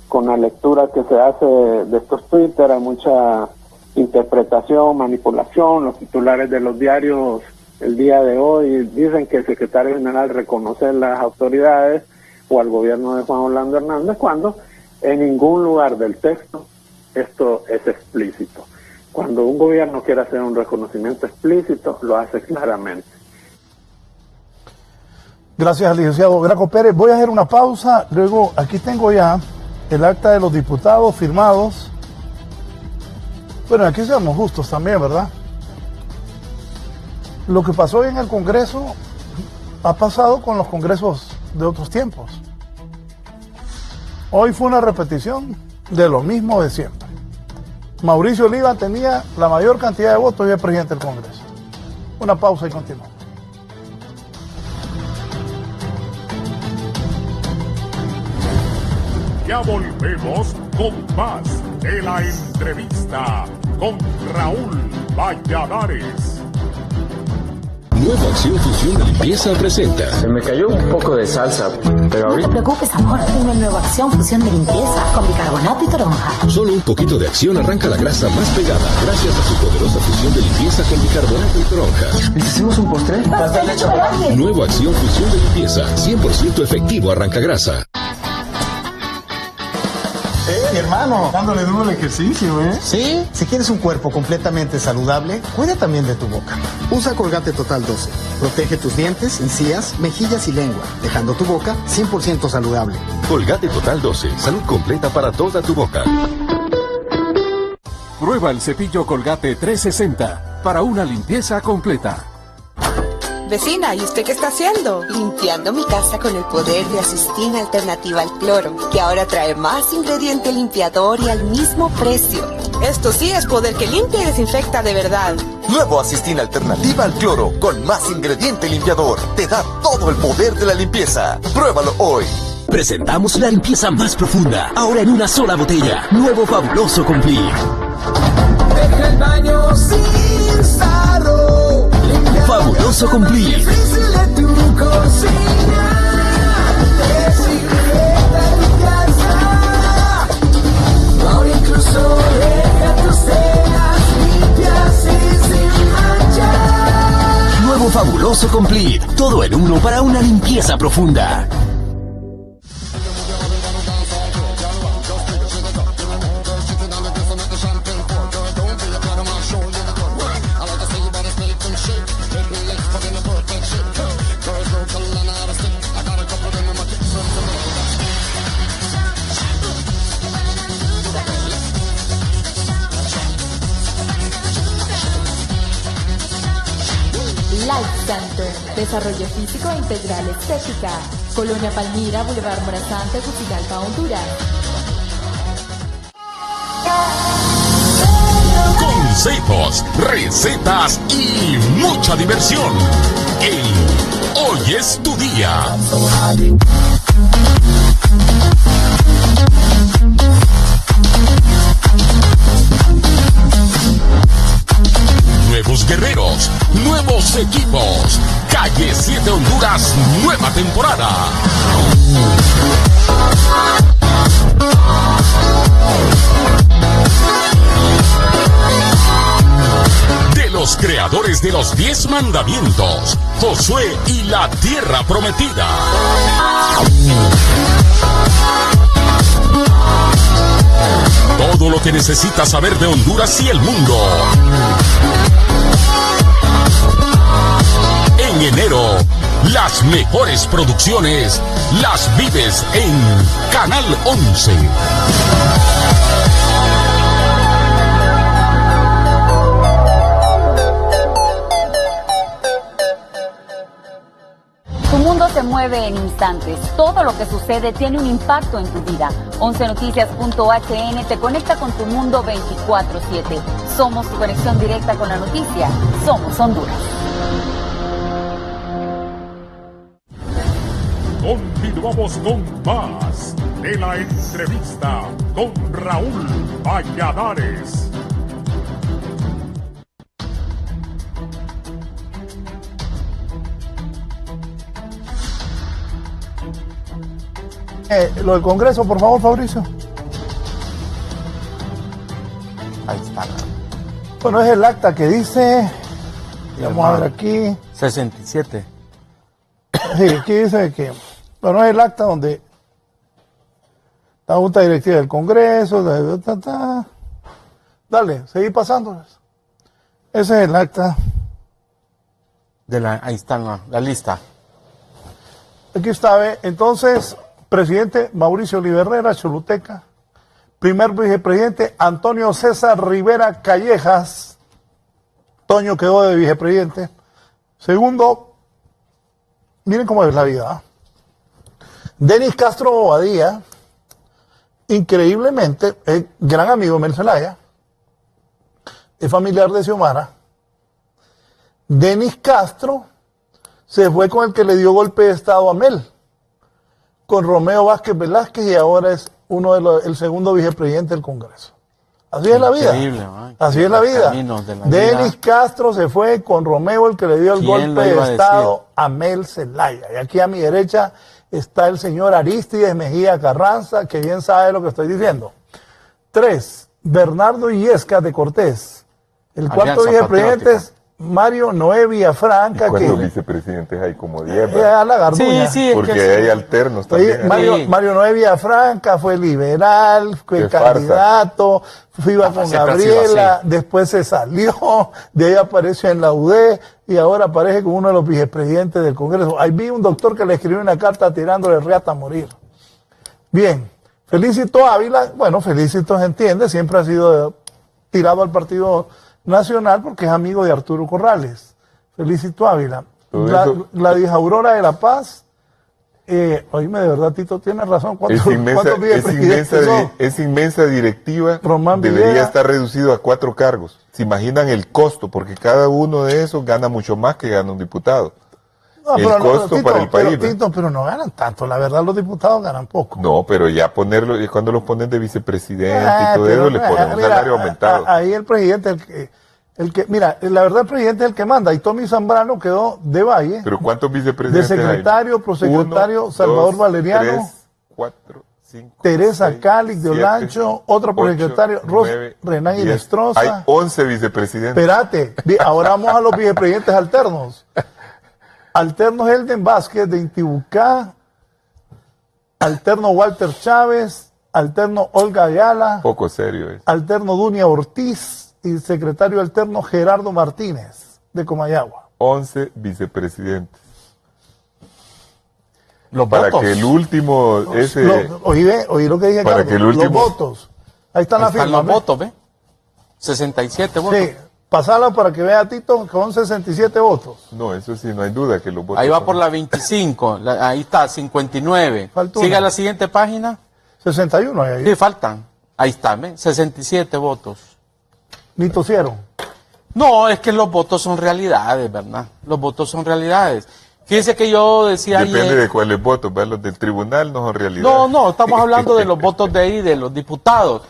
Speaker 18: con la lectura que se hace de estos Twitter. Hay mucha interpretación, manipulación. Los titulares de los diarios el día de hoy dicen que el secretario general reconoce las autoridades o al gobierno de Juan Orlando Hernández, cuando en ningún lugar del texto esto es explícito. Cuando un gobierno quiere hacer un reconocimiento explícito, lo hace claramente.
Speaker 3: Gracias, licenciado Graco Pérez. Voy a hacer una pausa. Luego, aquí tengo ya el acta de los diputados firmados. Bueno, aquí seamos justos también, ¿verdad? Lo que pasó en el Congreso ha pasado con los congresos de otros tiempos. Hoy fue una repetición de lo mismo de siempre. Mauricio Oliva tenía la mayor cantidad de votos y es presidente del Congreso. Una pausa y continuamos.
Speaker 1: Ya volvemos con más de la entrevista con Raúl Valladares.
Speaker 19: Nueva Acción Fusión de Limpieza presenta.
Speaker 20: Se me cayó un poco de salsa, pero ahorita...
Speaker 21: No te preocupes, amor. Tengo Nueva Acción Fusión de Limpieza con bicarbonato y toronja.
Speaker 19: Solo un poquito de acción arranca la grasa más pegada gracias a su poderosa fusión de limpieza con bicarbonato y toronja.
Speaker 20: ¿Necesitamos un postre?
Speaker 21: Pastel de chocolate.
Speaker 19: Nueva Acción Fusión de Limpieza. 100% efectivo arranca grasa.
Speaker 22: Mi hermano, dándole duro el ejercicio, ¿eh?
Speaker 23: Sí, si quieres un cuerpo completamente saludable, cuida también de tu boca.
Speaker 22: Usa Colgate Total 12. Protege tus dientes, encías, mejillas y lengua, dejando tu boca 100% saludable.
Speaker 19: Colgate Total 12. Salud completa para toda tu boca.
Speaker 24: Prueba el cepillo Colgate 360 para una limpieza completa.
Speaker 25: Vecina, ¿y usted qué está haciendo?
Speaker 26: Limpiando mi casa con el poder de Asustín Alternativa al Cloro, que ahora trae más ingrediente limpiador y al mismo precio.
Speaker 25: Esto sí es poder que limpia y desinfecta de verdad.
Speaker 27: Nuevo Asustín Alternativa al Cloro, con más ingrediente limpiador. Te da todo el poder de la limpieza. Pruébalo hoy.
Speaker 28: Presentamos la limpieza más profunda, ahora en una sola botella. Nuevo Fabuloso Complete.
Speaker 29: Deja el baño sin sarro.
Speaker 28: Fabuloso Complete.
Speaker 29: Difícil de tu cocina. Desinfecta tu casa. Ahora incluso deja tus cenas limpias y sin manchar.
Speaker 28: Nuevo Fabuloso Complete. Todo en uno para una limpieza profunda.
Speaker 2: Life Center, desarrollo físico e integral estética. Colonia Palmira, Boulevard Morazán, Tegucigalpa, Honduras.
Speaker 7: Consejos, recetas y mucha diversión. Hoy es tu día. Nuevos guerreros, nuevos equipos. Calle 7 Honduras, nueva temporada. De los creadores de los 10 mandamientos, Josué y la tierra prometida. Todo lo que necesitas saber de Honduras y el mundo. En enero, las mejores producciones las vives en Canal 11.
Speaker 8: Tu mundo se mueve en instantes. Todo lo que sucede tiene un impacto en tu vida. 11noticias.hn te conecta con tu mundo 24/7. Somos tu conexión directa con la noticia. Somos Honduras.
Speaker 1: Continuamos con más de la entrevista con Raúl Valladares.
Speaker 3: Lo del Congreso, por favor, Fabricio.
Speaker 5: Ahí está.
Speaker 3: Bueno, es el acta que dice, vamos a ver aquí.
Speaker 5: 67.
Speaker 3: Sí, aquí dice que, bueno, es el acta donde la Junta Directiva del Congreso, dale, seguí pasándoles. Ese es el acta.
Speaker 5: Ahí está la lista.
Speaker 3: Aquí está, ¿ve? Entonces, presidente Mauricio Oliva Herrera, Choluteca. Primer vicepresidente Antonio César Rivera Callejas. Toño quedó de vicepresidente. Segundo, miren cómo es la vida. Denis Castro Bobadilla, increíblemente, es gran amigo de Mel Zelaya, es familiar de Xiomara. Denis Castro se fue con el que le dio golpe de estado a Mel, con Romeo Vázquez Velázquez, y ahora es el segundo vicepresidente del Congreso. Así es la vida. Así es la vida. Denis Castro se fue con Romeo, el que le dio el golpe de estado a Mel Zelaya. Y aquí a mi derecha está el señor Aristides Mejía Carranza, que bien sabe lo que estoy diciendo. 3, Bernardo Illescas de Cortés. El cuarto vicepresidente es Mario Noé Villafranca.
Speaker 4: ¿Cuántos vicepresidentes hay? Como 10.
Speaker 3: Sí,
Speaker 4: porque hay alternos también.
Speaker 3: Mario Noé Villafranca fue liberal, fue candidato, iba con Gabriela, después se salió, de ahí apareció en la UD y ahora aparece como uno de los vicepresidentes del Congreso. Ahí vi un doctor que le escribió una carta tirándole reata a morir. Bien, Felicito Ávila, bueno, Felicito se entiende, siempre ha sido tirado al Partido Nacional porque es amigo de Arturo Corrales. Felicito Ávila. Gladys Aurora de la Paz, oíme, de verdad, Tito, tienes razón.
Speaker 4: Es inmensa directiva.
Speaker 3: Román
Speaker 4: debería
Speaker 3: Villegas
Speaker 4: estar reducido a 4 cargos. ¿Se imaginan el costo? Porque cada uno de esos gana mucho más que gana un diputado.
Speaker 3: No,
Speaker 4: el costo
Speaker 3: Tito,
Speaker 4: para el país.
Speaker 3: Pero no ganan tanto, la verdad los diputados ganan poco.
Speaker 4: No, pero ya ponerlo, cuando los ponen de vicepresidente y todo eso, le ponen un salario aumentado.
Speaker 3: Ahí el presidente, mira, la verdad el presidente es el que manda, y Tommy Zambrano quedó de Valle.
Speaker 4: ¿Pero cuántos vicepresidentes
Speaker 3: de secretario,
Speaker 4: hay?
Speaker 3: prosecretario,
Speaker 4: 1,
Speaker 3: Salvador
Speaker 4: 2,
Speaker 3: Valeriano.
Speaker 4: 3, 4, 5,
Speaker 3: Teresa
Speaker 4: 6,
Speaker 3: Cálix de
Speaker 4: 7,
Speaker 3: Olancho, otro prosecretario, Renan Inestrosa.
Speaker 4: Hay 11 vicepresidentes.
Speaker 3: Espérate, ahora vamos a los vicepresidentes alternos. Alterno Helden Vázquez de Intibucá, alterno Walter Chávez, alterno Olga Ayala,
Speaker 4: poco serio es.
Speaker 3: Alterno Dunia Ortiz y secretario alterno Gerardo Martínez de Comayagua.
Speaker 4: 11 vicepresidentes.
Speaker 3: Los
Speaker 4: para
Speaker 3: votos.
Speaker 4: Que el último
Speaker 3: oí lo que dije,
Speaker 4: para
Speaker 3: Carlos,
Speaker 4: que el último,
Speaker 3: los votos. Ahí están las firmas.
Speaker 5: Los votos, ¿ve? 67 votos.
Speaker 3: Sí. Pasala para que vea Tito con 67 votos.
Speaker 4: No, eso sí, no hay duda que los votos...
Speaker 5: Ahí va
Speaker 4: son-
Speaker 5: por la 25, ahí está, 59.
Speaker 3: Falta
Speaker 5: Siga
Speaker 3: una.
Speaker 5: la siguiente página.
Speaker 3: 61 hay ahí.
Speaker 5: Sí, faltan. Ahí está, ¿ven? 67 votos.
Speaker 3: Ni tosieron.
Speaker 5: No, es que los votos son realidades, ¿verdad? Los votos son realidades. Fíjense que yo decía
Speaker 4: Depende
Speaker 5: ayer...
Speaker 4: de cuáles votos, ¿verdad? Los del tribunal no son realidad.
Speaker 5: No, estamos hablando de los votos de ahí, de los diputados.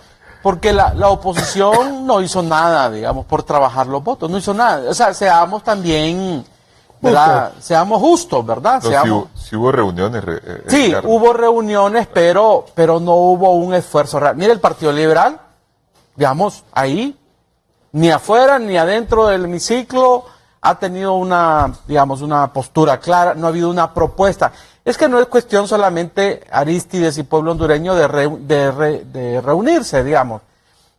Speaker 5: Porque la oposición no hizo nada, digamos, por trabajar los votos. No hizo nada. O sea, seamos también, ¿verdad? Seamos justos, ¿verdad?
Speaker 4: No,
Speaker 5: Seamos...
Speaker 4: sí hubo reuniones.
Speaker 5: Sí,
Speaker 4: Ricardo.
Speaker 5: hubo reuniones, pero no hubo un esfuerzo real. Mire, el Partido Liberal, digamos, ahí, ni afuera ni adentro del hemiciclo, ha tenido una, digamos, una postura clara, no ha habido una propuesta. Es que no es cuestión solamente Arístides y pueblo hondureño de reunirse, digamos.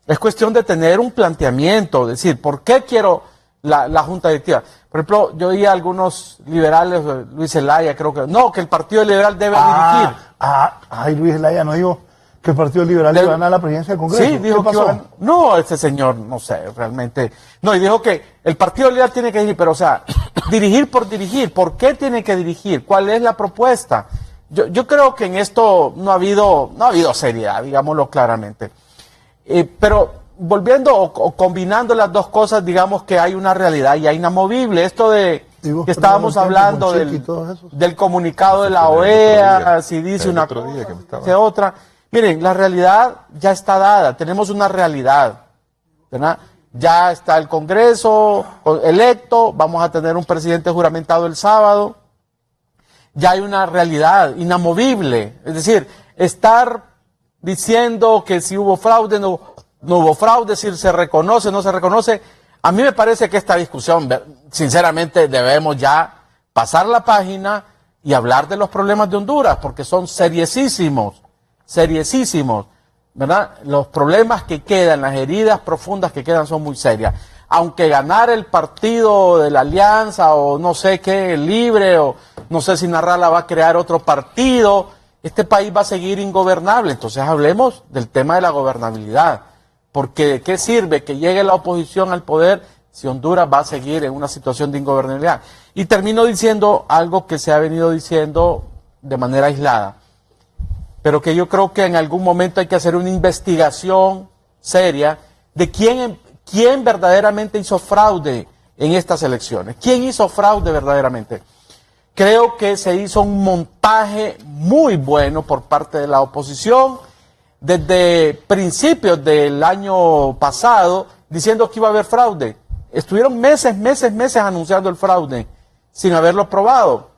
Speaker 5: Es cuestión de tener un planteamiento, decir, ¿por qué quiero la Junta Directiva? Por ejemplo, yo oí a algunos liberales, Luis Zelaya, creo que, no, que el Partido Liberal debe dirigir.
Speaker 3: Luis Zelaya no dijo que el Partido Liberal iba a ganar la presidencia del Congreso.
Speaker 5: Sí, dijo
Speaker 3: ¿Qué
Speaker 5: que iba a
Speaker 3: pasó?
Speaker 5: ganar. No, ese señor, no sé, realmente. No, y dijo que el Partido Liberal tiene que dirigir, pero o sea, dirigir por dirigir. ¿Por qué tiene que dirigir? ¿Cuál es la propuesta? Yo creo que en esto no ha habido seriedad, digámoslo claramente. Pero volviendo o combinando las dos cosas, digamos que hay una realidad ya inamovible. Esto de que estábamos hablando del comunicado de la OEA, si dice una cosa, dice otra. Miren, la realidad ya está dada, tenemos una realidad, ¿verdad? Ya está el Congreso electo, vamos a tener un presidente juramentado el sábado, ya hay una realidad inamovible, es decir, estar diciendo que si hubo fraude, no hubo fraude, si se reconoce, no se reconoce, a mí me parece que esta discusión, sinceramente, debemos ya pasar la página y hablar de los problemas de Honduras, porque son seriosísimos, ¿verdad? Los problemas que quedan, las heridas profundas que quedan son muy serias. Aunque ganar el partido de la Alianza o no sé qué, Libre, o no sé si Narrala va a crear otro partido, este país va a seguir ingobernable. Entonces hablemos del tema de la gobernabilidad. Porque ¿de qué sirve que llegue la oposición al poder si Honduras va a seguir en una situación de ingobernabilidad? Y termino diciendo algo que se ha venido diciendo de manera aislada, pero que yo creo que en algún momento hay que hacer una investigación seria de quién verdaderamente hizo fraude en estas elecciones. ¿Quién hizo fraude verdaderamente? Creo que se hizo un montaje muy bueno por parte de la oposición desde principios del año pasado diciendo que iba a haber fraude. Estuvieron meses anunciando el fraude sin haberlo probado,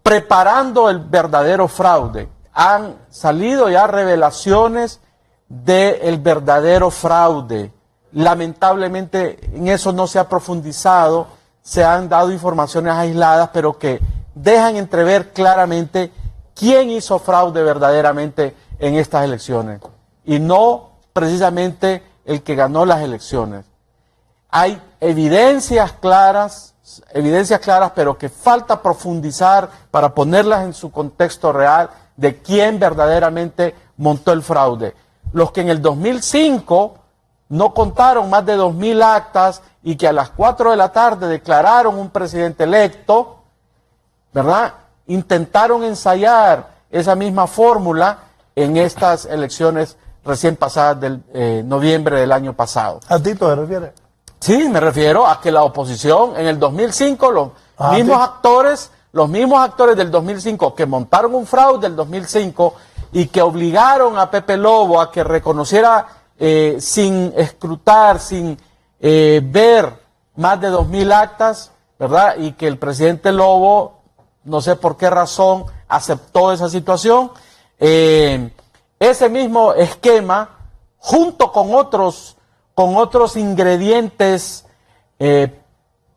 Speaker 5: preparando el verdadero fraude. Han salido ya revelaciones del verdadero fraude. Lamentablemente en eso no se ha profundizado, se han dado informaciones aisladas, pero que dejan entrever claramente quién hizo fraude verdaderamente en estas elecciones, y no precisamente el que ganó las elecciones. Hay evidencias claras, pero que falta profundizar para ponerlas en su contexto real de quién verdaderamente montó el fraude. Los que en el 2005 no contaron más de 2,000 actas y que a las 4 de la tarde declararon un presidente electo, ¿verdad? Intentaron ensayar esa misma fórmula en estas elecciones recién pasadas del noviembre del año pasado.
Speaker 3: ¿A Tito se refiere?
Speaker 5: Sí, me refiero a que la oposición en el 2005, los mismos actores del 2005 que montaron un fraude del 2005 y que obligaron a Pepe Lobo a que reconociera sin escrutar, sin ver más de 2,000 actas, ¿verdad? Y que el presidente Lobo, no sé por qué razón, aceptó esa situación. Ese mismo esquema, junto con otros ingredientes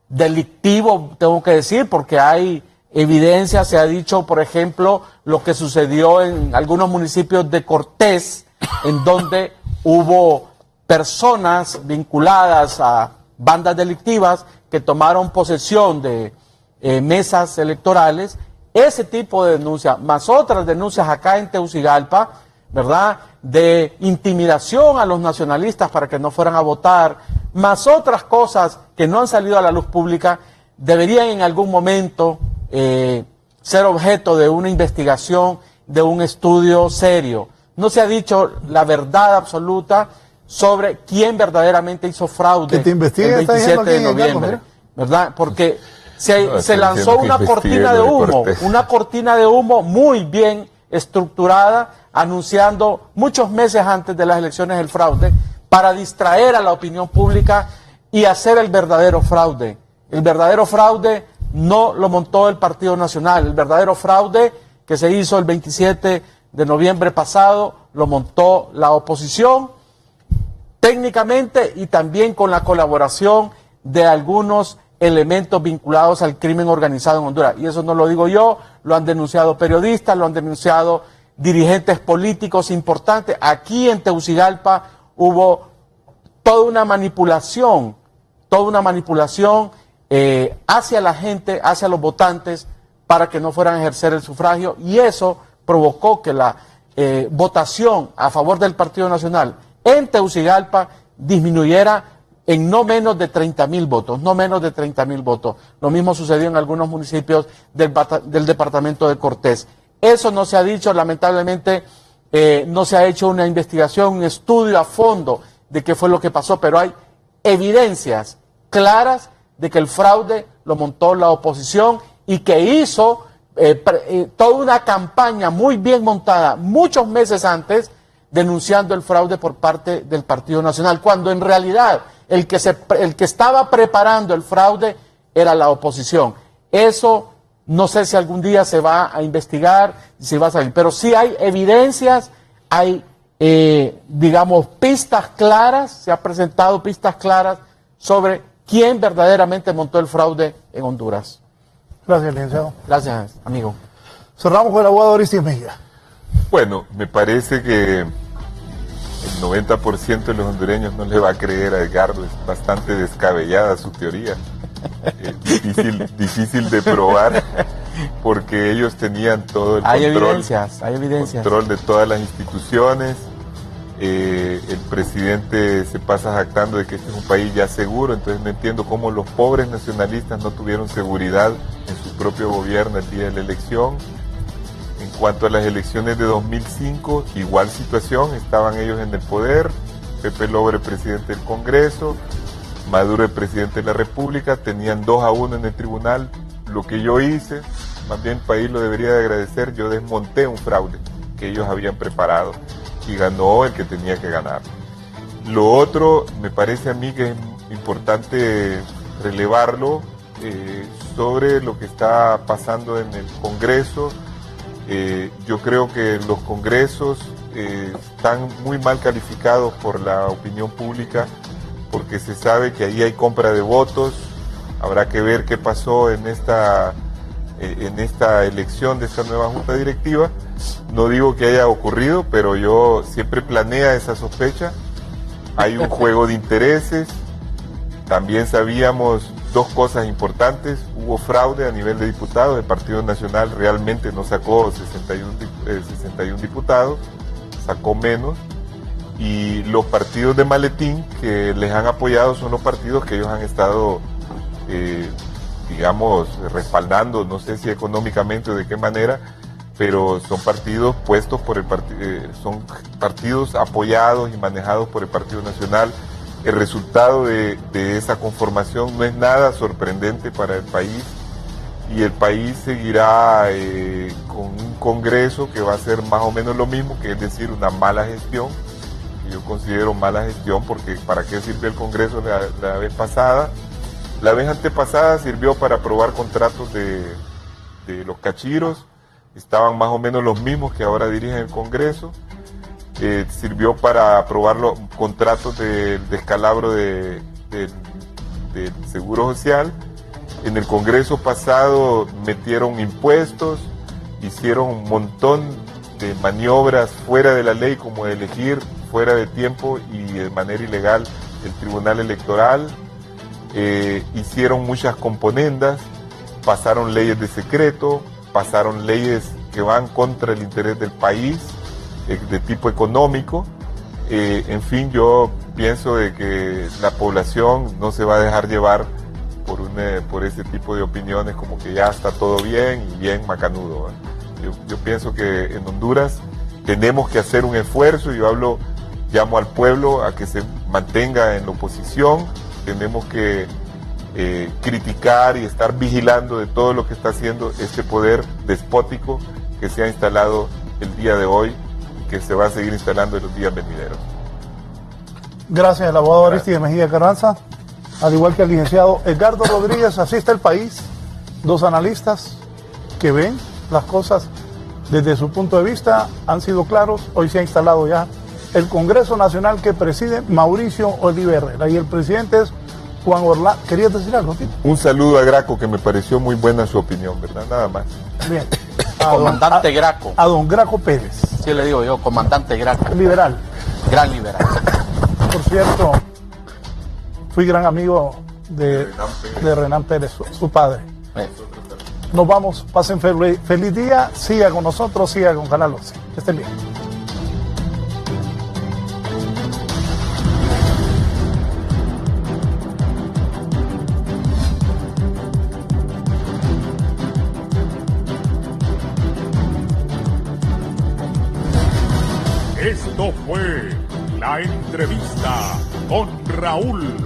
Speaker 5: delictivos, tengo que decir, porque hay evidencia, se ha dicho, por ejemplo, lo que sucedió en algunos municipios de Cortés, en donde hubo personas vinculadas a bandas delictivas que tomaron posesión de mesas electorales. Ese tipo de denuncias, más otras denuncias acá en Tegucigalpa, ¿verdad?, de intimidación a los nacionalistas para que no fueran a votar, más otras cosas que no han salido a la luz pública, deberían en algún momento ser objeto de una investigación, de un estudio serio. No se ha dicho la verdad absoluta sobre quién verdaderamente hizo fraude el 27 de noviembre, ¿verdad? Porque se lanzó una cortina de humo muy bien estructurada, anunciando muchos meses antes de las elecciones el fraude, para distraer a la opinión pública y hacer el verdadero fraude. El verdadero fraude no lo montó el Partido Nacional, el verdadero fraude que se hizo el 27 de noviembre pasado lo montó la oposición, técnicamente y también con la colaboración de algunos elementos vinculados al crimen organizado en Honduras. Y eso no lo digo yo, lo han denunciado periodistas, lo han denunciado dirigentes políticos importantes. Aquí en Tegucigalpa hubo toda una manipulación hacia la gente, hacia los votantes, para que no fueran a ejercer el sufragio, y eso provocó que la votación a favor del Partido Nacional en Tegucigalpa disminuyera en no menos de 30,000 votos, no menos de 30,000 votos. Lo mismo sucedió en algunos municipios del departamento de Cortés. Eso no se ha dicho, lamentablemente no se ha hecho una investigación, un estudio a fondo de qué fue lo que pasó, pero hay evidencias claras de que el fraude lo montó la oposición y que hizo toda una campaña muy bien montada muchos meses antes, denunciando el fraude por parte del Partido Nacional, cuando en realidad el que estaba preparando el fraude era la oposición. Eso no sé si algún día se va a investigar, si va a salir, pero sí hay evidencias, hay digamos pistas claras, se han presentado pistas claras sobre quién verdaderamente montó el fraude en Honduras.
Speaker 3: Gracias, licenciado.
Speaker 5: Gracias, amigo.
Speaker 3: Cerramos con el abogado Aristides Mejía.
Speaker 4: Bueno, me parece que el 90% de los hondureños no le va a creer a Edgardo, es bastante descabellada su teoría. Difícil de probar, porque ellos tenían todo el control de todas las instituciones. El presidente se pasa jactando de que este es un país ya seguro, entonces no entiendo cómo los pobres nacionalistas no tuvieron seguridad en su propio gobierno el día de la elección. En cuanto a las elecciones de 2005, igual situación, estaban ellos en el poder, Pepe Lobre presidente del Congreso, Maduro el presidente de la República, tenían 2-1 en el tribunal. Lo que yo hice, más bien el país lo debería de agradecer, yo desmonté un fraude que ellos habían preparado y ganó el que tenía que ganar. Lo otro, me parece a mí que es importante relevarlo sobre lo que está pasando en el Congreso. Yo creo que los congresos están muy mal calificados por la opinión pública, porque se sabe que ahí hay compra de votos. Habrá que ver qué pasó en esta elección de esta nueva junta directiva. No digo que haya ocurrido, pero yo siempre planea esa sospecha. Hay un juego de intereses. También sabíamos dos cosas importantes. Hubo fraude a nivel de diputados. El Partido Nacional realmente no sacó 61 diputados, sacó menos. Y los partidos de maletín que les han apoyado son los partidos que ellos han estado, digamos, respaldando, no sé si económicamente o de qué manera, pero son partidos puestos por el son partidos apoyados y manejados por el Partido Nacional. El resultado de esa conformación no es nada sorprendente para el país, y el país seguirá con un Congreso que va a ser más o menos lo mismo, que es decir, una mala gestión. Yo considero mala gestión porque ¿para qué sirvió el Congreso la vez pasada? La vez antepasada sirvió para aprobar contratos de los cachiros, estaban más o menos los mismos que ahora dirigen el Congreso. Sirvió para aprobar los contratos de descalabro del Seguro Social. En el Congreso pasado metieron impuestos, hicieron un montón de maniobras fuera de la ley, como de elegir fuera de tiempo y de manera ilegal el Tribunal Electoral. Hicieron muchas componendas, pasaron leyes de secreto, pasaron leyes que van contra el interés del país, de tipo económico, En fin, yo pienso de que la población no se va a dejar llevar por ese tipo de opiniones como que ya está todo bien y bien macanudo. Yo pienso que en Honduras tenemos que hacer un esfuerzo. Llamo al pueblo a que se mantenga en la oposición. Tenemos que criticar y estar vigilando de todo lo que está haciendo este poder despótico que se ha instalado el día de hoy y que se va a seguir instalando en los días venideros.
Speaker 3: Gracias al abogado Arístides Mejía Carranza, al igual que al licenciado Edgardo Rodríguez. Así está el país, dos analistas que ven las cosas desde su punto de vista, han sido claros. Hoy se ha instalado ya el Congreso Nacional que preside Mauricio Oliva Herrera y el presidente es Juan Orlando. ¿Querías decir algo, Tito?
Speaker 4: Un saludo a Graco, que me pareció muy buena su opinión, ¿verdad? Nada más.
Speaker 3: Bien.
Speaker 5: Comandante Graco.
Speaker 3: A don Graco Pérez.
Speaker 5: Sí, le digo yo, comandante Graco.
Speaker 3: Liberal.
Speaker 5: Gran liberal.
Speaker 3: Por cierto, fui gran amigo de Renán Pérez, su padre. Nos vamos, pasen feliz día, siga con nosotros, siga con Canal 11. Que estén bien.
Speaker 1: Esto fue La Entrevista con Raúl